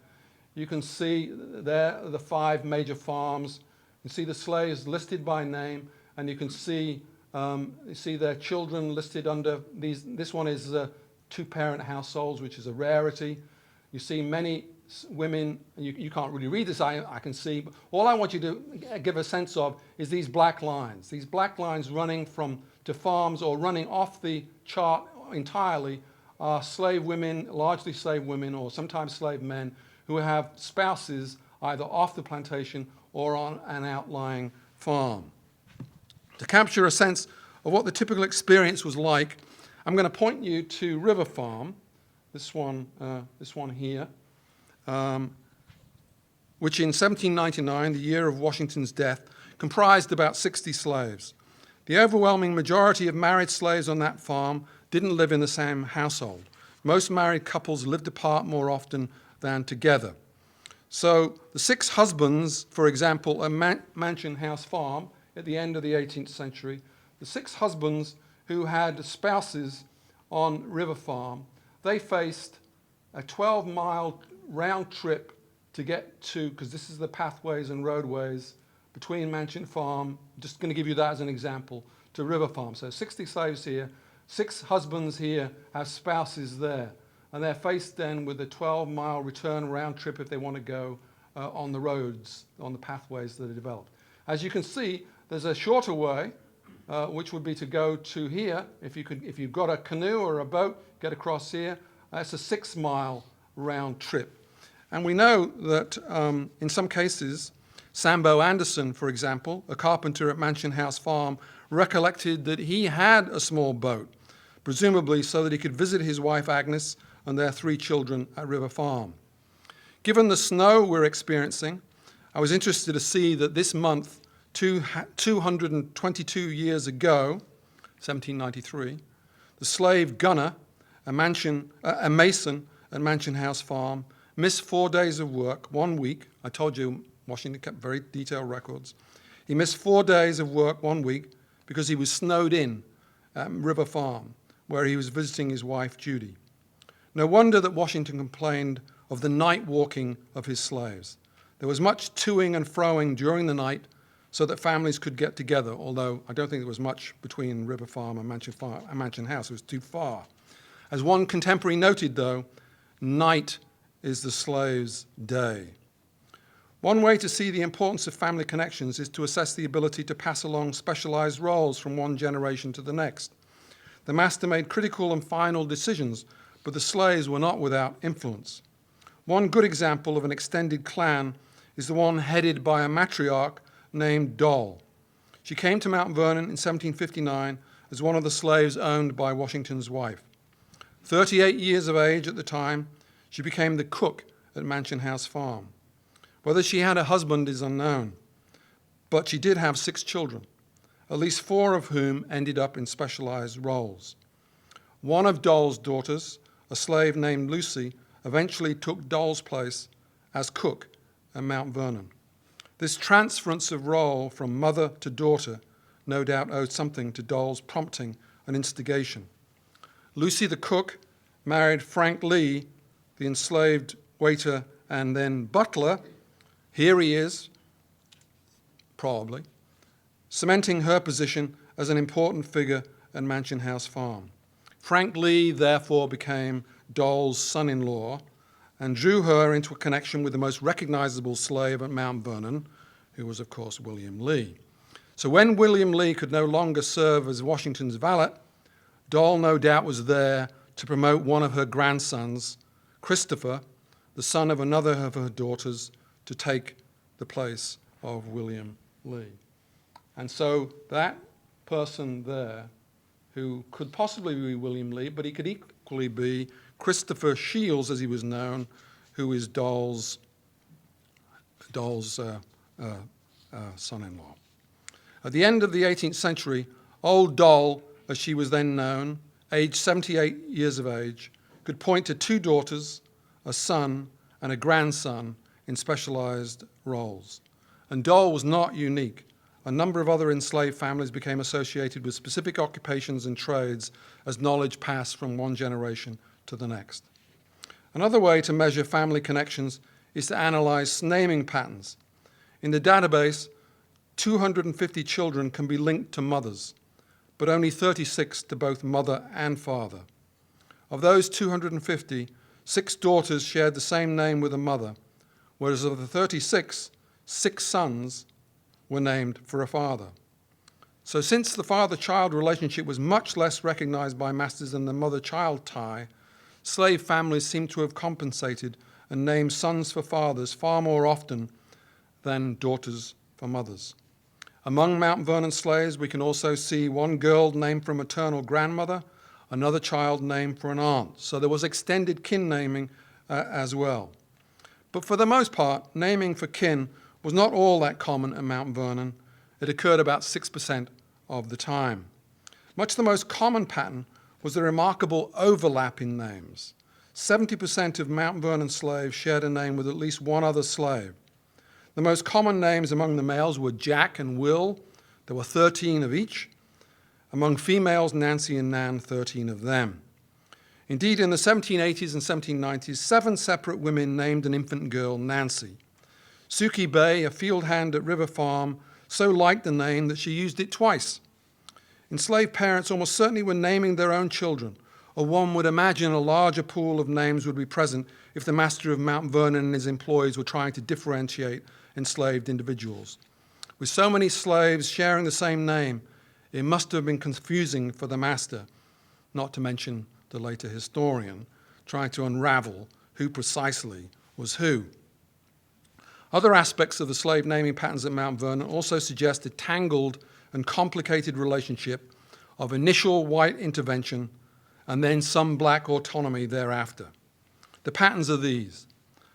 you can see there the 5 major farms. You see the slaves listed by name, and you can see their children listed under these. This one is 2-parent households, which is a rarity. You see many women, you can't really read this, I can see, but all I want you to give a sense of is these black lines. These black lines running to farms or running off the chart entirely are slave women, largely slave women, or sometimes slave men, who have spouses either off the plantation or on an outlying farm. To capture a sense of what the typical experience was like, I'm going to point you to River Farm, this one here, which in 1799, the year of Washington's death, comprised about 60 slaves. The overwhelming majority of married slaves on that farm didn't live in the same household. Most married couples lived apart more often than together. So the 6 husbands, for example, at Mansion House Farm at the end of the 18th century, the 6 husbands who had spouses on River Farm, they faced a 12-mile round trip to get to, because this is the pathways and roadways between Mansion Farm, just going to give you that as an example, to River Farm. So 60 slaves here, 6 husbands here have spouses there. And they're faced then with a 12-mile return round trip if they want to go on the roads, on the pathways that are developed. As you can see, there's a shorter way, which would be to go to here. If you've got a canoe or a boat, get across here. That's a 6-mile round trip. And we know that in some cases, Sambo Anderson, for example, a carpenter at Mansion House Farm, recollected that he had a small boat, presumably so that he could visit his wife Agnes and their 3 children at River Farm. Given the snow we're experiencing, I was interested to see that this month, 222 years ago, 1793, the slave gunner, a mason at Mansion House Farm, missed 4 days of work, 1 week. I told you Washington kept very detailed records. He missed 4 days of work 1 week because he was snowed in at River Farm, where he was visiting his wife Judy. No wonder that Washington complained of the night walking of his slaves. There was much toing and froing during the night so that families could get together, although I don't think there was much between River Farm and Mansion House. It was too far. As one contemporary noted, though, night is the slave's day. One way to see the importance of family connections is to assess the ability to pass along specialized roles from one generation to the next. The master made critical and final decisions, but the slaves were not without influence. One good example of an extended clan is the one headed by a matriarch named Doll. She came to Mount Vernon in 1759 as one of the slaves owned by Washington's wife. 38 years of age at the time, she became the cook at Mansion House Farm. Whether she had a husband is unknown, but she did have 6 children, at least 4 of whom ended up in specialized roles. One of Doll's daughters, a slave named Lucy, eventually took Doll's place as cook at Mount Vernon. This transference of role from mother to daughter no doubt owed something to Doll's prompting and instigation. Lucy the cook married Frank Lee, the enslaved waiter and then butler. Here he is, probably, cementing her position as an important figure at Mansion House Farm. Frank Lee therefore became Doll's son-in-law and drew her into a connection with the most recognizable slave at Mount Vernon, who was, of course, William Lee. So when William Lee could no longer serve as Washington's valet, Doll no doubt was there to promote one of her grandsons, Christopher, the son of another of her daughters, to take the place of William Lee. And so that person there, who could possibly be William Lee, but he could equally be Christopher Shields, as he was known, who is Doll's son-in-law. At the end of the 18th century, Old Doll, as she was then known, aged 78 years of age, could point to 2 daughters, a son, and a grandson in specialized roles. And Doll was not unique. A number of other enslaved families became associated with specific occupations and trades as knowledge passed from one generation to the next. Another way to measure family connections is to analyze naming patterns. In the database, 250 children can be linked to mothers, but only 36 to both mother and father. Of those 250, 6 daughters shared the same name with a mother, whereas of the 36, 6 sons were named for a father. So since the father-child relationship was much less recognized by masters than the mother-child tie, slave families seem to have compensated and named sons for fathers far more often than daughters for mothers. Among Mount Vernon slaves, we can also see one girl named for a maternal grandmother, another child named for an aunt. So there was extended kin naming as well. But for the most part, naming for kin was not all that common at Mount Vernon. It occurred about 6% of the time. Much the most common pattern was the remarkable overlap in names. 70% of Mount Vernon slaves shared a name with at least one other slave. The most common names among the males were Jack and Will. There were 13 of each. Among females, Nancy and Nan, 13 of them. Indeed, in the 1780s and 1790s, 7 separate women named an infant girl Nancy. Suki Bay, a field hand at River Farm, so liked the name that she used it twice. Enslaved parents almost certainly were naming their own children, or one would imagine a larger pool of names would be present if the master of Mount Vernon and his employees were trying to differentiate enslaved individuals. With so many slaves sharing the same name, it must have been confusing for the master, not to mention the later historian, trying to unravel who precisely was who. Other aspects of the slave naming patterns at Mount Vernon also suggest a tangled and complicated relationship of initial white intervention and then some black autonomy thereafter. The patterns are these.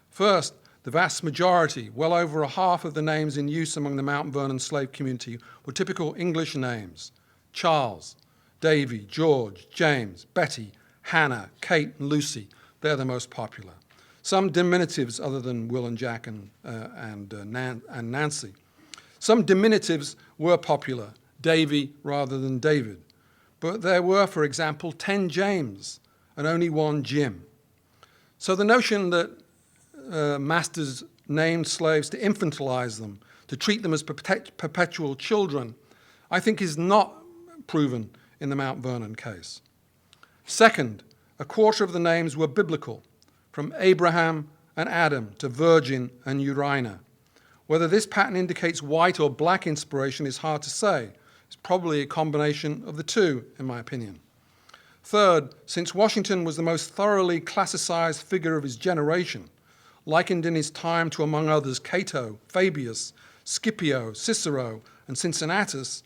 First, the vast majority, well over a half of the names in use among the Mount Vernon slave community were typical English names: Charles, Davy, George, James, Betty, Hannah, Kate, and Lucy. They're the most popular. Some diminutives other than Will and Jack and Nancy. Some diminutives were popular, Davy rather than David. But there were, for example, 10 James and only 1 Jim. So the notion that masters named slaves to infantilize them, to treat them as perpetual children, I think is not proven in the Mount Vernon case. Second, a quarter of the names were biblical, from Abraham and Adam to Virgin and Urina. Whether this pattern indicates white or black inspiration is hard to say. It's probably a combination of the two, in my opinion. Third, since Washington was the most thoroughly classicized figure of his generation, likened in his time to, among others, Cato, Fabius, Scipio, Cicero, and Cincinnatus,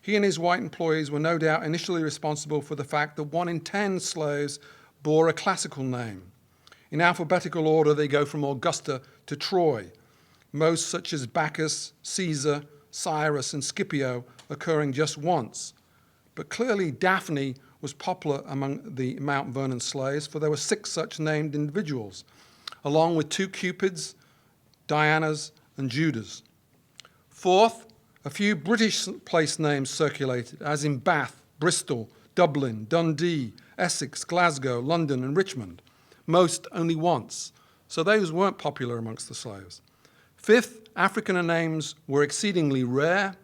he and his white employees were no doubt initially responsible for the fact that 1 in 10 slaves bore a classical name. In alphabetical order, they go from Augusta to Troy, most such as Bacchus, Caesar, Cyrus, and Scipio occurring just once. But clearly Daphne was popular among the Mount Vernon slaves, for there were 6 such named individuals, along with 2 Cupids, Dianas, and Judas. Fourth, a few British place names circulated, as in Bath, Bristol, Dublin, Dundee, Essex, Glasgow, London, and Richmond. Most only once, so those weren't popular amongst the slaves. Fifth, African names were exceedingly rare.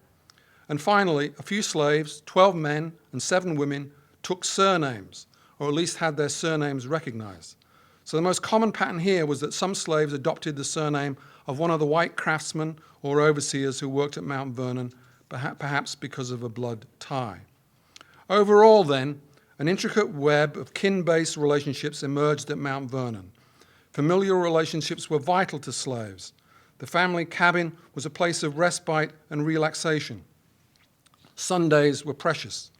And finally, a few slaves, 12 men and 7 women, took surnames, or at least had their surnames recognized. So the most common pattern here was that some slaves adopted the surname of one of the white craftsmen or overseers who worked at Mount Vernon, perhaps because of a blood tie. Overall, then, an intricate web of kin-based relationships emerged at Mount Vernon. Familial relationships were vital to slaves. The family cabin was a place of respite and relaxation. Sundays were precious.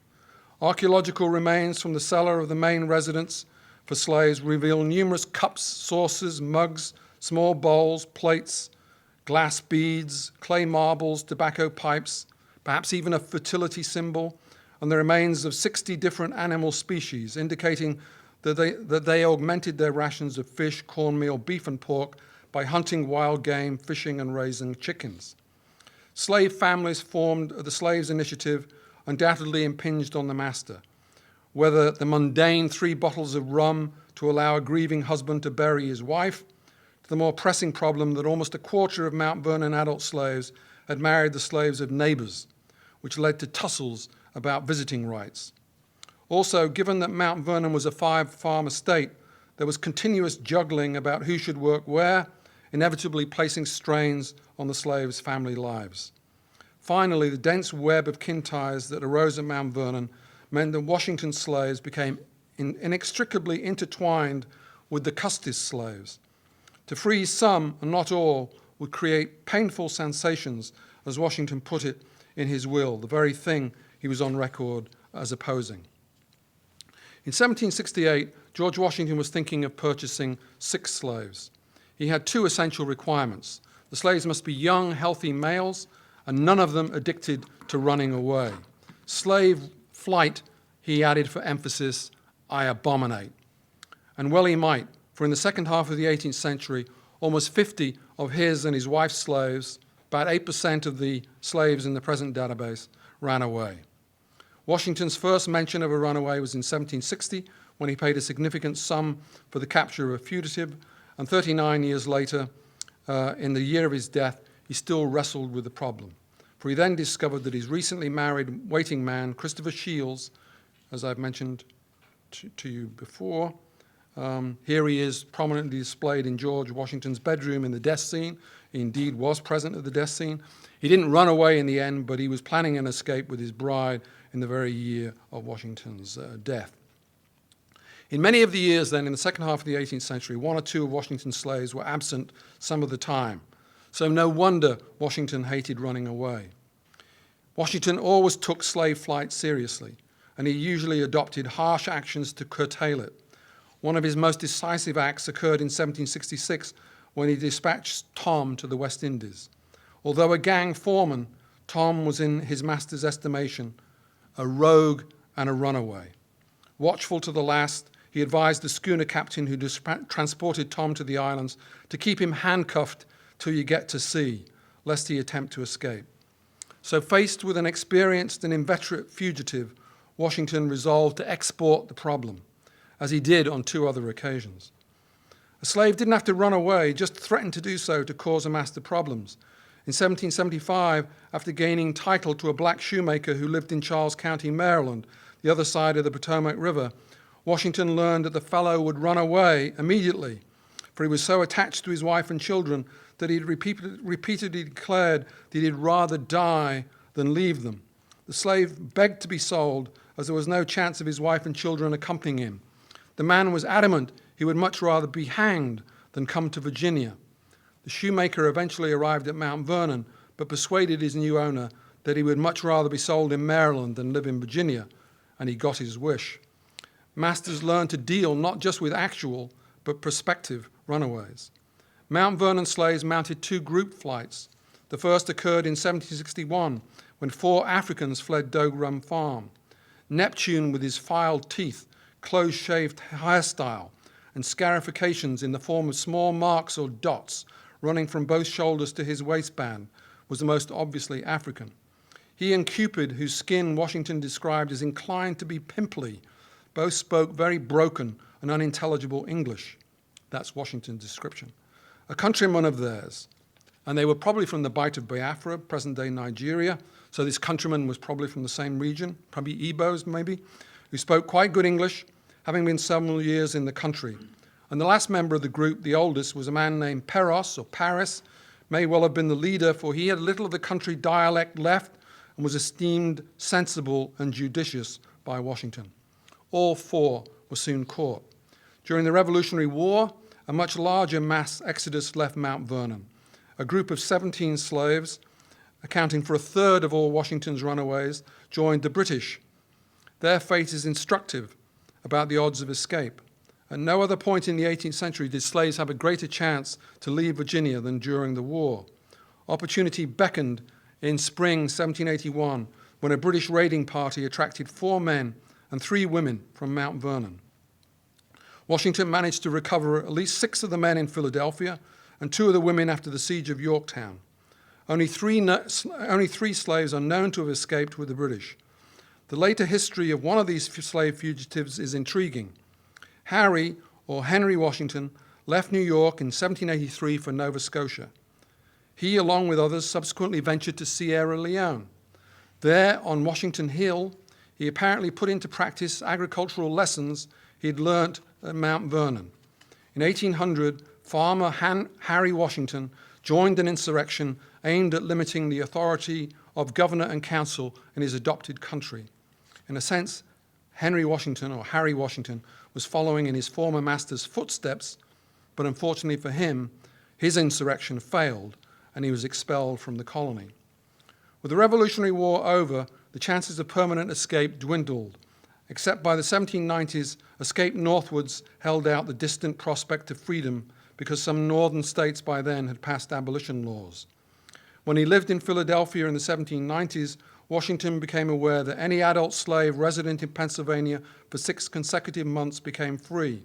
Archaeological remains from the cellar of the main residence for slaves reveal numerous cups, saucers, mugs, small bowls, plates, glass beads, clay marbles, tobacco pipes, perhaps even a fertility symbol, and the remains of 60 different animal species, indicating that they augmented their rations of fish, cornmeal, beef, and pork by hunting wild game, fishing, and raising chickens. Slave families formed the Slaves' Initiative undoubtedly impinged on the master. Whether the mundane 3 bottles of rum to allow a grieving husband to bury his wife, to the more pressing problem that almost a quarter of Mount Vernon adult slaves had married the slaves of neighbors, which led to tussles about visiting rights. Also, given that Mount Vernon was a 5-farm estate, there was continuous juggling about who should work where, inevitably placing strains on the slaves' family lives. Finally, the dense web of kin ties that arose at Mount Vernon meant that Washington slaves became inextricably intertwined with the Custis slaves. To free some, and not all, would create painful sensations, as Washington put it in his will, the very thing he was on record as opposing. In 1768, George Washington was thinking of purchasing 6 slaves. He had 2 essential requirements. The slaves must be young, healthy males, and none of them addicted to running away. Slave flight, he added for emphasis, I abominate. And well he might, for in the second half of the 18th century, almost 50 of his and his wife's slaves, about 8% of the slaves in the present database, ran away. Washington's first mention of a runaway was in 1760, when he paid a significant sum for the capture of a fugitive, and 39 years later, in the year of his death, he still wrestled with the problem. For he then discovered that his recently married waiting man, Christopher Shields, as I've mentioned to you before, here he is prominently displayed in George Washington's bedroom in the death scene. He indeed was present at the death scene. He didn't run away in the end, but he was planning an escape with his bride in the very year of Washington's death. In many of the years then, in the second half of the 18th century, one or two of Washington's slaves were absent some of the time. So no wonder Washington hated running away. Washington always took slave flight seriously, and he usually adopted harsh actions to curtail it. One of his most decisive acts occurred in 1766 when he dispatched Tom to the West Indies. Although a gang foreman, Tom was in his master's estimation a rogue and a runaway. Watchful to the last, he advised the schooner captain who transported Tom to the islands to keep him handcuffed till you get to sea, lest he attempt to escape. So faced with an experienced and inveterate fugitive, Washington resolved to export the problem, as he did on two other occasions. A slave didn't have to run away, just threatened to do so to cause a master problems. In 1775, after gaining title to a black shoemaker who lived in Charles County, Maryland, the other side of the Potomac River, Washington learned that the fellow would run away immediately, for he was so attached to his wife and children that he had repeatedly declared that he'd rather die than leave them. The slave begged to be sold, as there was no chance of his wife and children accompanying him. The man was adamant he would much rather be hanged than come to Virginia. The shoemaker eventually arrived at Mount Vernon, but persuaded his new owner that he would much rather be sold in Maryland than live in Virginia, and he got his wish. Masters learned to deal not just with actual, but prospective runaways. Mount Vernon slaves mounted two group flights. The first occurred in 1761, when 4 Africans fled Doe Run Farm. Neptune, with his filed teeth, close-shaved hairstyle, and scarifications in the form of small marks or dots running from both shoulders to his waistband, was the most obviously African. He and Cupid, whose skin Washington described as inclined to be pimply, both spoke very broken and unintelligible English. That's Washington's description. A countryman of theirs, and they were probably from the Bight of Biafra, present-day Nigeria, so this countryman was probably from the same region, probably Igbos maybe, who spoke quite good English, having been several years in the country. And the last member of the group, the oldest, was a man named Peros, or Paris, may well have been the leader, for he had little of the country dialect left and was esteemed sensible and judicious by Washington. All 4 were soon caught. During the Revolutionary War, a much larger mass exodus left Mount Vernon. A group of 17 slaves, accounting for a third of all Washington's runaways, joined the British. Their fate is instructive about the odds of escape. At no other point in the 18th century did slaves have a greater chance to leave Virginia than during the war. Opportunity beckoned in spring 1781 when a British raiding party attracted 4 men and 3 women from Mount Vernon. Washington managed to recover at least 6 of the men in Philadelphia and 2 of the women after the siege of Yorktown. Only three slaves are known to have escaped with the British. The later history of one of these slave fugitives is intriguing. Harry, or Henry Washington, left New York in 1783 for Nova Scotia. He, along with others, subsequently ventured to Sierra Leone. There, on Washington Hill, he apparently put into practice agricultural lessons he had learnt at Mount Vernon. In 1800, farmer Harry Washington joined an insurrection aimed at limiting the authority of governor and council in his adopted country. In a sense, Henry Washington, or Harry Washington, was following in his former master's footsteps, but unfortunately for him, his insurrection failed and he was expelled from the colony. With the Revolutionary War over, the chances of permanent escape dwindled, except by the 1790s, escape northwards held out the distant prospect of freedom because some northern states by then had passed abolition laws. When he lived in Philadelphia in the 1790s, Washington became aware that any adult slave resident in Pennsylvania for 6 consecutive months became free.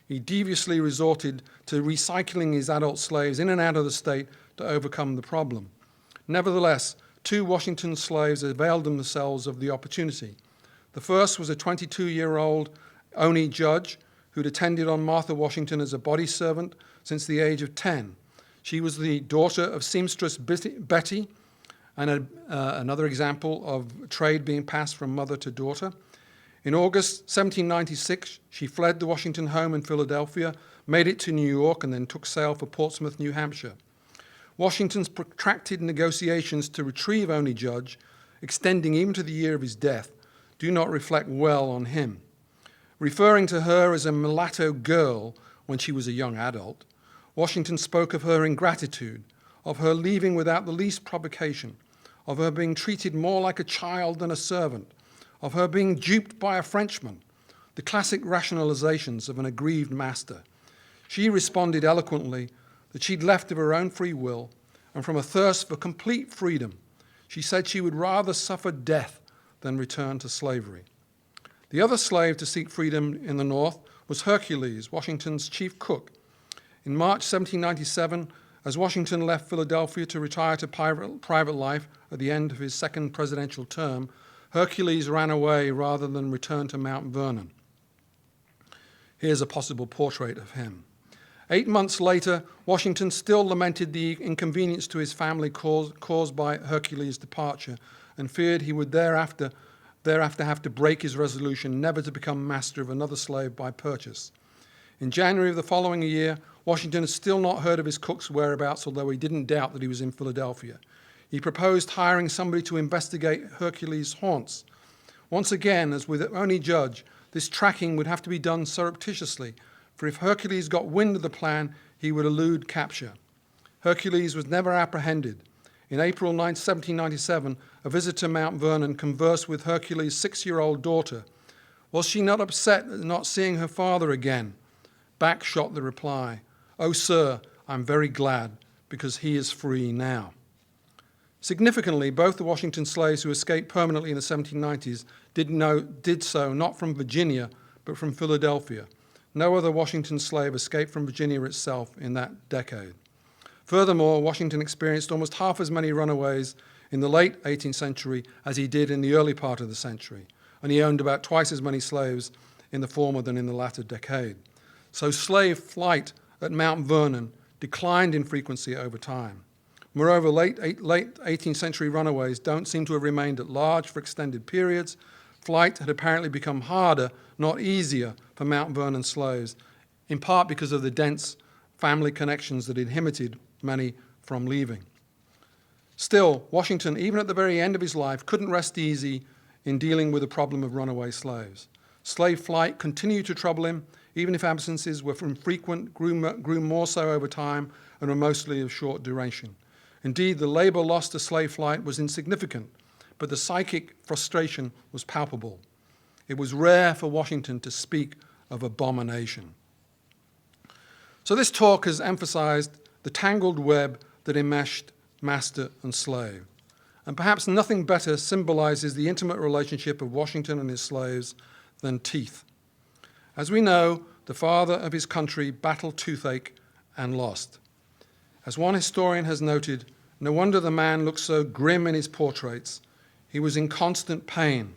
he deviously resorted to recycling his adult slaves in and out of the state to overcome the problem. Nevertheless, 2 Washington slaves availed themselves of the opportunity. The first was a 22-year-old Oni Judge who'd attended on Martha Washington as a body servant since the age of 10. She was the daughter of seamstress Betty, and another example of trade being passed from mother to daughter. In August 1796, she fled the Washington home in Philadelphia, made it to New York, and then took sail for Portsmouth, New Hampshire. Washington's protracted negotiations to retrieve Oni Judge, extending even to the year of his death, do not reflect well on him. Referring to her as a mulatto girl when she was a young adult, Washington spoke of her ingratitude, of her leaving without the least provocation, of her being treated more like a child than a servant, of her being duped by a Frenchman, the classic rationalizations of an aggrieved master. She responded eloquently that she'd left of her own free will, and from a thirst for complete freedom, she said she would rather suffer death than return to slavery. The other slave to seek freedom in the North was Hercules, Washington's chief cook. In March 1797, as Washington left Philadelphia to retire to private life at the end of his second presidential term, Hercules ran away rather than return to Mount Vernon. Here's a possible portrait of him. 8 months later, Washington still lamented the inconvenience to his family caused by Hercules' departure and feared he would thereafter have to break his resolution never to become master of another slave by purchase. In January of the following year, Washington had still not heard of his cook's whereabouts, although he didn't doubt that he was in Philadelphia. He proposed hiring somebody to investigate Hercules' haunts. Once again, as with Oni Judge, this tracking would have to be done surreptitiously, for if Hercules got wind of the plan, he would elude capture. Hercules was never apprehended. In April 1797, a visit to Mount Vernon conversed with Hercules' 6-year-old daughter. Was she not upset at not seeing her father again? Back shot the reply, "Oh, sir, I'm very glad, because he is free now." Significantly, both the Washington slaves who escaped permanently in the 1790s did so not from Virginia, but from Philadelphia. No other Washington slave escaped from Virginia itself in that decade. Furthermore, Washington experienced almost half as many runaways in the late 18th century as he did in the early part of the century, and he owned about twice as many slaves in the former than in the latter decade. So slave flight at Mount Vernon declined in frequency over time. Moreover, late 18th century runaways don't seem to have remained at large for extended periods. Flight had apparently become harder, not easier, for Mount Vernon slaves, in part because of the dense family connections that inhibited many from leaving. Still, Washington, even at the very end of his life, couldn't rest easy in dealing with the problem of runaway slaves. Slave flight continued to trouble him, even if absences were infrequent, grew more so over time, and were mostly of short duration. Indeed, the labor lost to slave flight was insignificant, but the psychic frustration was palpable. It was rare for Washington to speak of abomination. So this talk has emphasized the tangled web that enmeshed master and slave. And perhaps nothing better symbolizes the intimate relationship of Washington and his slaves than teeth. As we know, the father of his country battled toothache and lost. As one historian has noted, no wonder the man looked so grim in his portraits. He was in constant pain.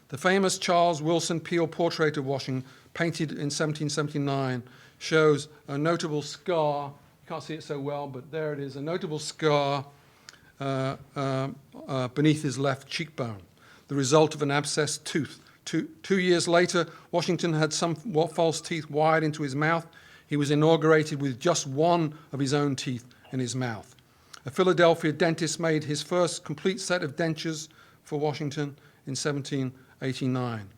The famous Charles Wilson Peale portrait of Washington, painted in 1779, shows a notable scar. You can't see it so well, but there it is, a notable scar beneath his left cheekbone, the result of an abscessed tooth. Two years later, Washington had some false teeth wired into his mouth. He was inaugurated with just one of his own teeth in his mouth. A Philadelphia dentist made his first complete set of dentures for Washington in 1789.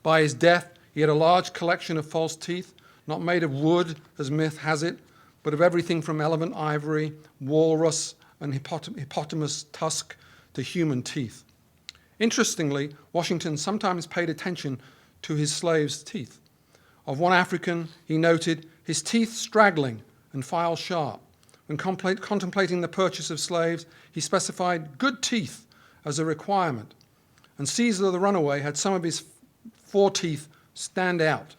By his death, he had a large collection of false teeth, not made of wood, as myth has it, but of everything from elephant ivory, walrus, and hippopotamus tusk to human teeth. Interestingly, Washington sometimes paid attention to his slaves' teeth. Of one African, he noted his teeth straggling and file sharp. When contemplating the purchase of slaves, he specified good teeth as a requirement. And Caesar the runaway had some of his 4 teeth stand out.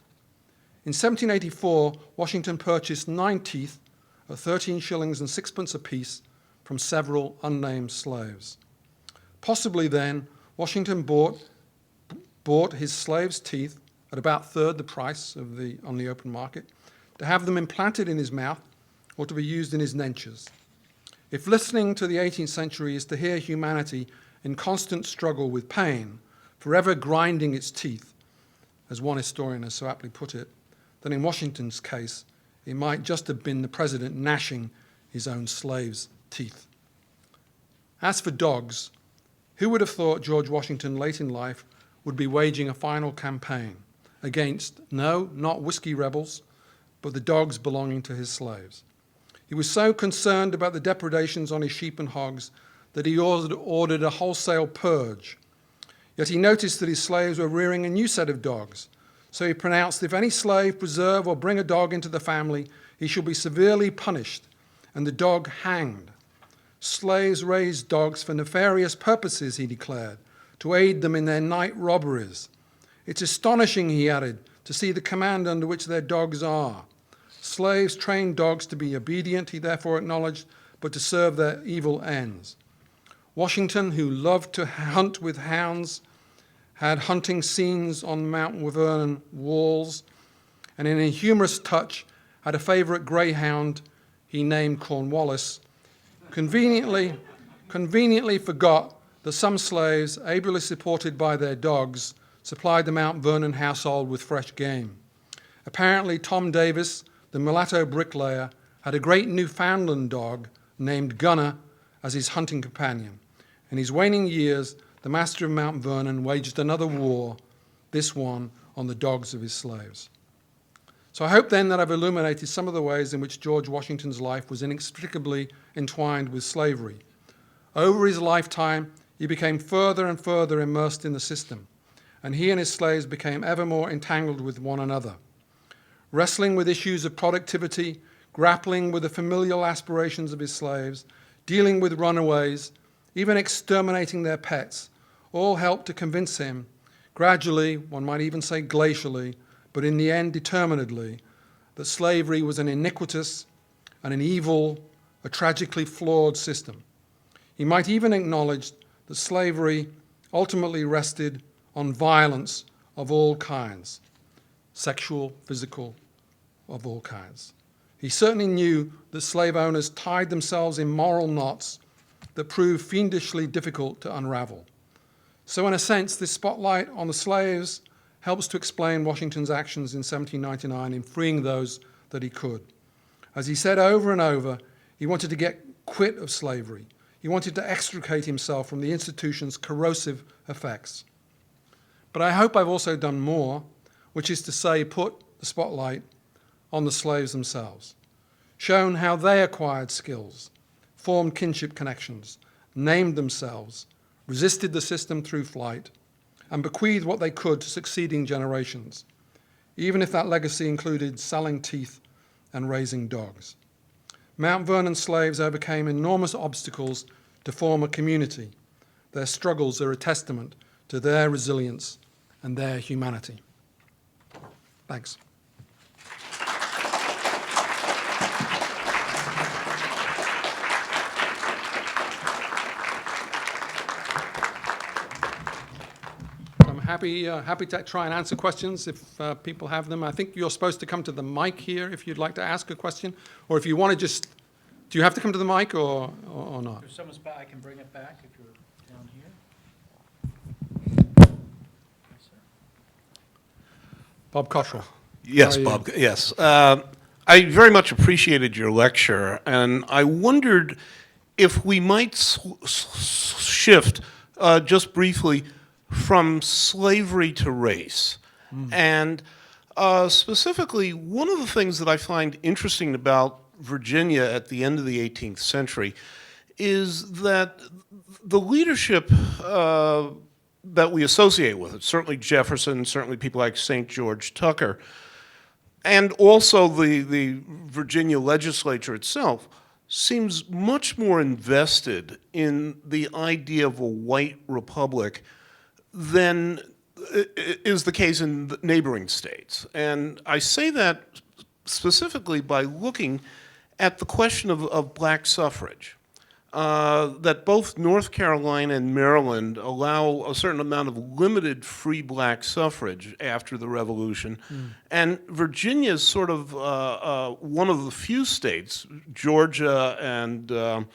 In 1784, Washington purchased 9 teeth at 13 shillings and sixpence apiece from several unnamed slaves. Possibly then, Washington bought his slaves' teeth at about third the price on the open market, to have them implanted in his mouth or to be used in his dentures. If listening to the 18th century is to hear humanity in constant struggle with pain, forever grinding its teeth, as one historian has so aptly put it, then in Washington's case, it might just have been the president gnashing his own slaves' teeth. As for dogs, who would have thought George Washington, late in life, would be waging a final campaign against, no, not whiskey rebels, but the dogs belonging to his slaves? He was so concerned about the depredations on his sheep and hogs that he ordered a wholesale purge. Yet he noticed that his slaves were rearing a new set of dogs. So he pronounced, if any slave preserve or bring a dog into the family, he shall be severely punished, and the dog hanged. Slaves raised dogs for nefarious purposes, he declared, to aid them in their night robberies. It's astonishing, he added, to see the command under which their dogs are. Slaves trained dogs to be obedient, he therefore acknowledged, but to serve their evil ends. Washington, who loved to hunt with hounds, had hunting scenes on Mount Vernon walls, and in a humorous touch had a favorite greyhound he named Cornwallis, conveniently forgot that some slaves, ably supported by their dogs, supplied the Mount Vernon household with fresh game. Apparently, Tom Davis, the mulatto bricklayer, had a great Newfoundland dog named Gunner as his hunting companion. In his waning years, the master of Mount Vernon waged another war, this one on the dogs of his slaves. So I hope then that I've illuminated some of the ways in which George Washington's life was inextricably entwined with slavery. Over his lifetime, he became further and further immersed in the system, and he and his slaves became ever more entangled with one another. Wrestling with issues of productivity, grappling with the familial aspirations of his slaves, dealing with runaways, even exterminating their pets, all helped to convince him, gradually, one might even say glacially, but in the end determinedly, that slavery was an iniquitous and an evil, a tragically flawed system. He might even acknowledge that slavery ultimately rested on violence of all kinds, sexual, physical, of all kinds. He certainly knew that slave owners tied themselves in moral knots that proved fiendishly difficult to unravel. So in a sense, this spotlight on the slaves helps to explain Washington's actions in 1799 in freeing those that he could. As he said over and over, he wanted to get quit of slavery. He wanted to extricate himself from the institution's corrosive effects. But I hope I've also done more, which is to say, put the spotlight on the slaves themselves, shown how they acquired skills, formed kinship connections, named themselves, resisted the system through flight, and bequeathed what they could to succeeding generations, even if that legacy included selling teeth and raising dogs. Mount Vernon slaves overcame enormous obstacles to form a community. Their struggles are a testament to their resilience and their humanity. Thanks. I'm happy to try and answer questions if people have them. I think you're supposed to come to the mic here if you'd like to ask a question, or if you want to just, do you have to come to the mic or not? If someone's back, I can bring it back if you're down here. Yes, sir. Bob Cottrell. Yes, How are you? Bob, yes. I very much appreciated your lecture, and I wondered if we might shift just briefly from slavery to race. And specifically, one of the things that I find interesting about Virginia at the end of the 18th century is that the leadership that we associate with it, certainly Jefferson, certainly people like St. George Tucker, and also the Virginia legislature itself, seems much more invested in the idea of a white republic than is the case in the neighboring states. And I say that specifically by looking at the question of black suffrage. That both North Carolina and Maryland allow a certain amount of limited free black suffrage after the Revolution. And Virginia is sort of one of the few states, Georgia and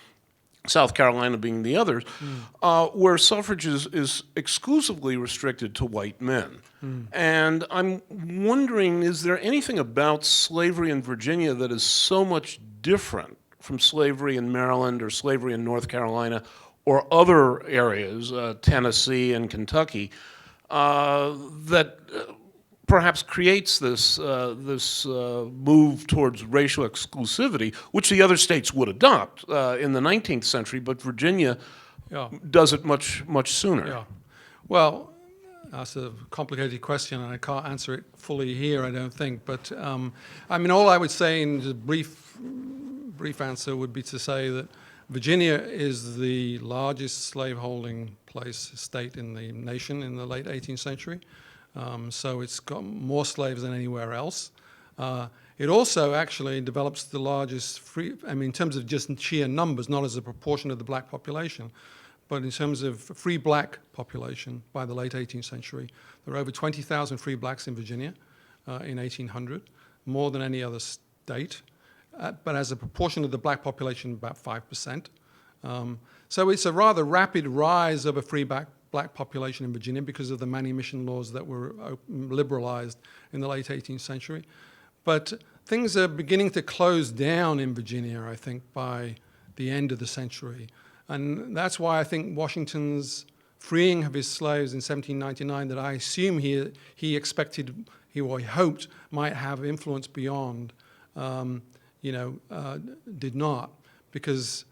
South Carolina being the others, where suffrage is exclusively restricted to white men. And I'm wondering, is there anything about slavery in Virginia that is so much different from slavery in Maryland or slavery in North Carolina or other areas, Tennessee and Kentucky, that perhaps creates this move towards racial exclusivity, which the other states would adopt in the 19th century, but Virginia Yeah. does it much sooner. Yeah. Well, that's a complicated question, and I can't answer it fully here, I don't think. But I mean, all I would say in just brief answer would be to say that Virginia is the largest slaveholding state in the nation in the late 18th century. So it's got more slaves than anywhere else. It also actually develops the largest in terms of just sheer numbers, not as a proportion of the black population, but in terms of free black population by the late 18th century. There were over 20,000 free blacks in Virginia in 1800, more than any other state. But as a proportion of the black population, about 5%. So it's a rather rapid rise of a free black population in Virginia because of the manumission laws that were liberalized in the late 18th century. But things are beginning to close down in Virginia, I think, by the end of the century. And that's why I think Washington's freeing of his slaves in 1799, that I assume he expected, he hoped might have influence beyond, did not, because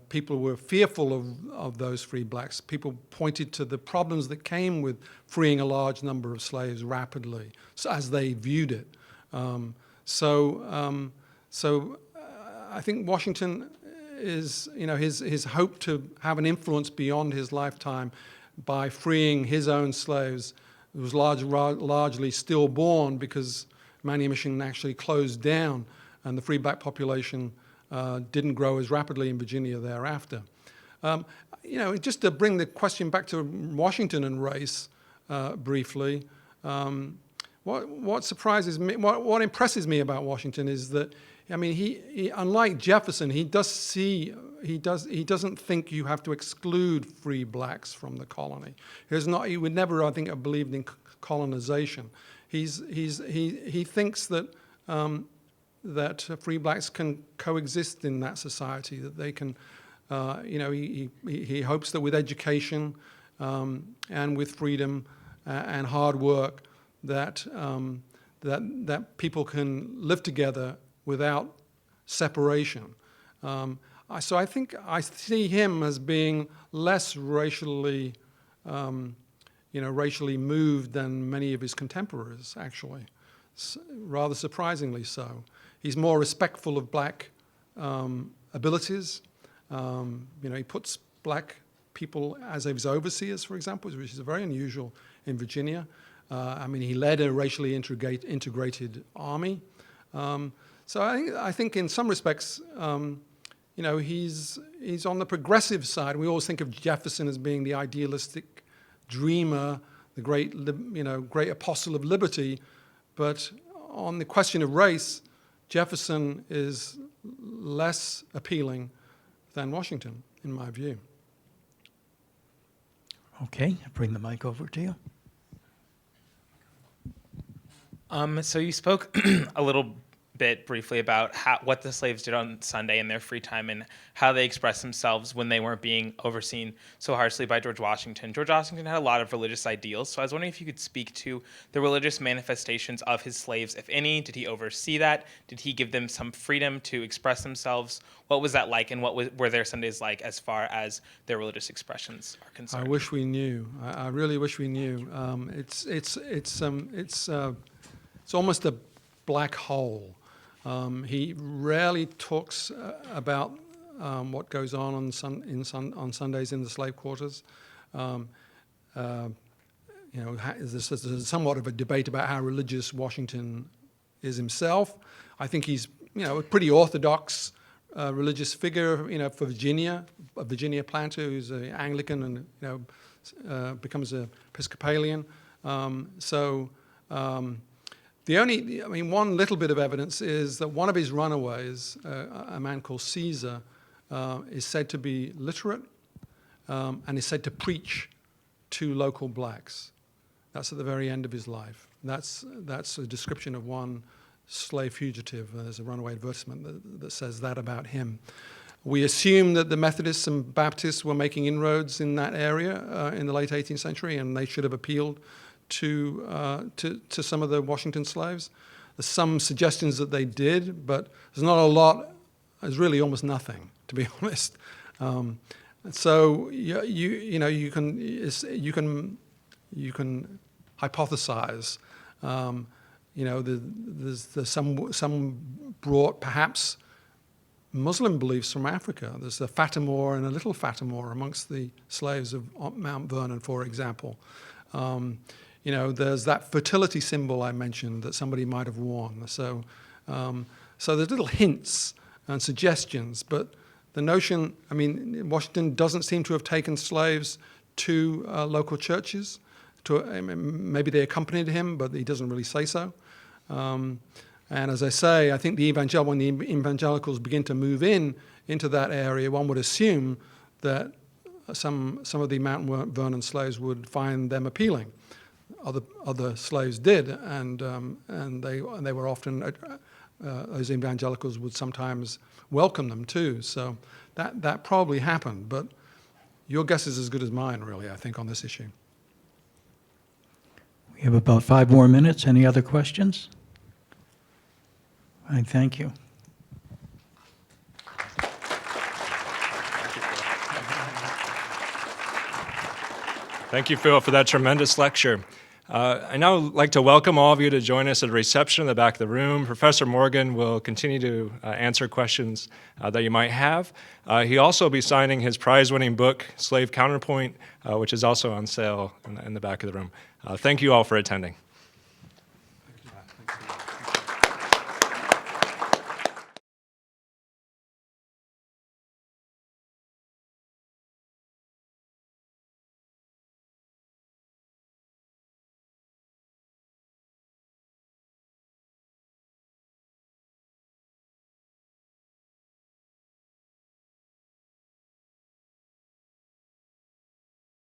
people were fearful of those free blacks. People pointed to the problems that came with freeing a large number of slaves rapidly, so as they viewed it. So I think Washington is, his hope to have an influence beyond his lifetime by freeing his own slaves was largely stillborn because manumission actually closed down, and the free black population didn't grow as rapidly in Virginia thereafter. Just to bring the question back to Washington and race briefly, what surprises me, what impresses me about Washington is that, he unlike Jefferson, he doesn't think you have to exclude free blacks from the colony. He would never, I think, have believed in colonization. He thinks that free blacks can coexist in that society, that they can, he hopes that with education and with freedom and hard work that people can live together without separation. So I think I see him as being less racially moved than many of his contemporaries, actually, rather surprisingly so. He's more respectful of black abilities. He puts black people as his overseers, for example, which is very unusual in Virginia. He led a racially integrated army. So I think in some respects, he's on the progressive side. We always think of Jefferson as being the idealistic dreamer, the great apostle of liberty. But on the question of race, Jefferson is less appealing than Washington, in my view. Okay, I'll bring the mic over to you. So you spoke a little bit briefly about what the slaves did on Sunday in their free time and how they expressed themselves when they weren't being overseen so harshly by George Washington. George Washington had a lot of religious ideals, so I was wondering if you could speak to the religious manifestations of his slaves, if any. Did he oversee that? Did he give them some freedom to express themselves? What was that like, and were their Sundays like as far as their religious expressions are concerned? I wish we knew. I really wish we knew. It's almost a black hole. He rarely talks about what goes on Sundays in the slave quarters. there's somewhat of a debate about how religious Washington is himself. I think he's, a pretty orthodox religious figure, for Virginia, a Virginia planter who's an Anglican and, becomes an Episcopalian. One little bit of evidence is that one of his runaways, a man called Caesar, is said to be literate and is said to preach to local blacks. That's at the very end of his life. That's a description of one slave fugitive. There's a runaway advertisement that says that about him. We assume that the Methodists and Baptists were making inroads in that area in the late 18th century, and they should have appealed to some of the Washington slaves. There's some suggestions that they did, but there's not a lot. There's really almost nothing, to be honest. So you can hypothesize. There's some brought perhaps Muslim beliefs from Africa. There's a Fatimore and a little Fatimore amongst the slaves of Mount Vernon, for example. There's that fertility symbol I mentioned that somebody might have worn. So there's little hints and suggestions, but the notion, Washington doesn't seem to have taken slaves to local churches. Maybe they accompanied him, but he doesn't really say so. And as I say, I think when the evangelicals begin to move into that area, one would assume that some of the Mount Vernon slaves would find them appealing. Other slaves did, and they were often those evangelicals would sometimes welcome them too. So that probably happened, but your guess is as good as mine, really, I think, on this issue. We have about 5 more minutes. Any other questions? I thank you. Thank you, Phil, for that tremendous lecture. I now like to welcome all of you to join us at a reception in the back of the room. Professor Morgan will continue to answer questions that you might have. He'll also be signing his prize-winning book, Slave Counterpoint, which is also on sale in the back of the room. Thank you all for attending.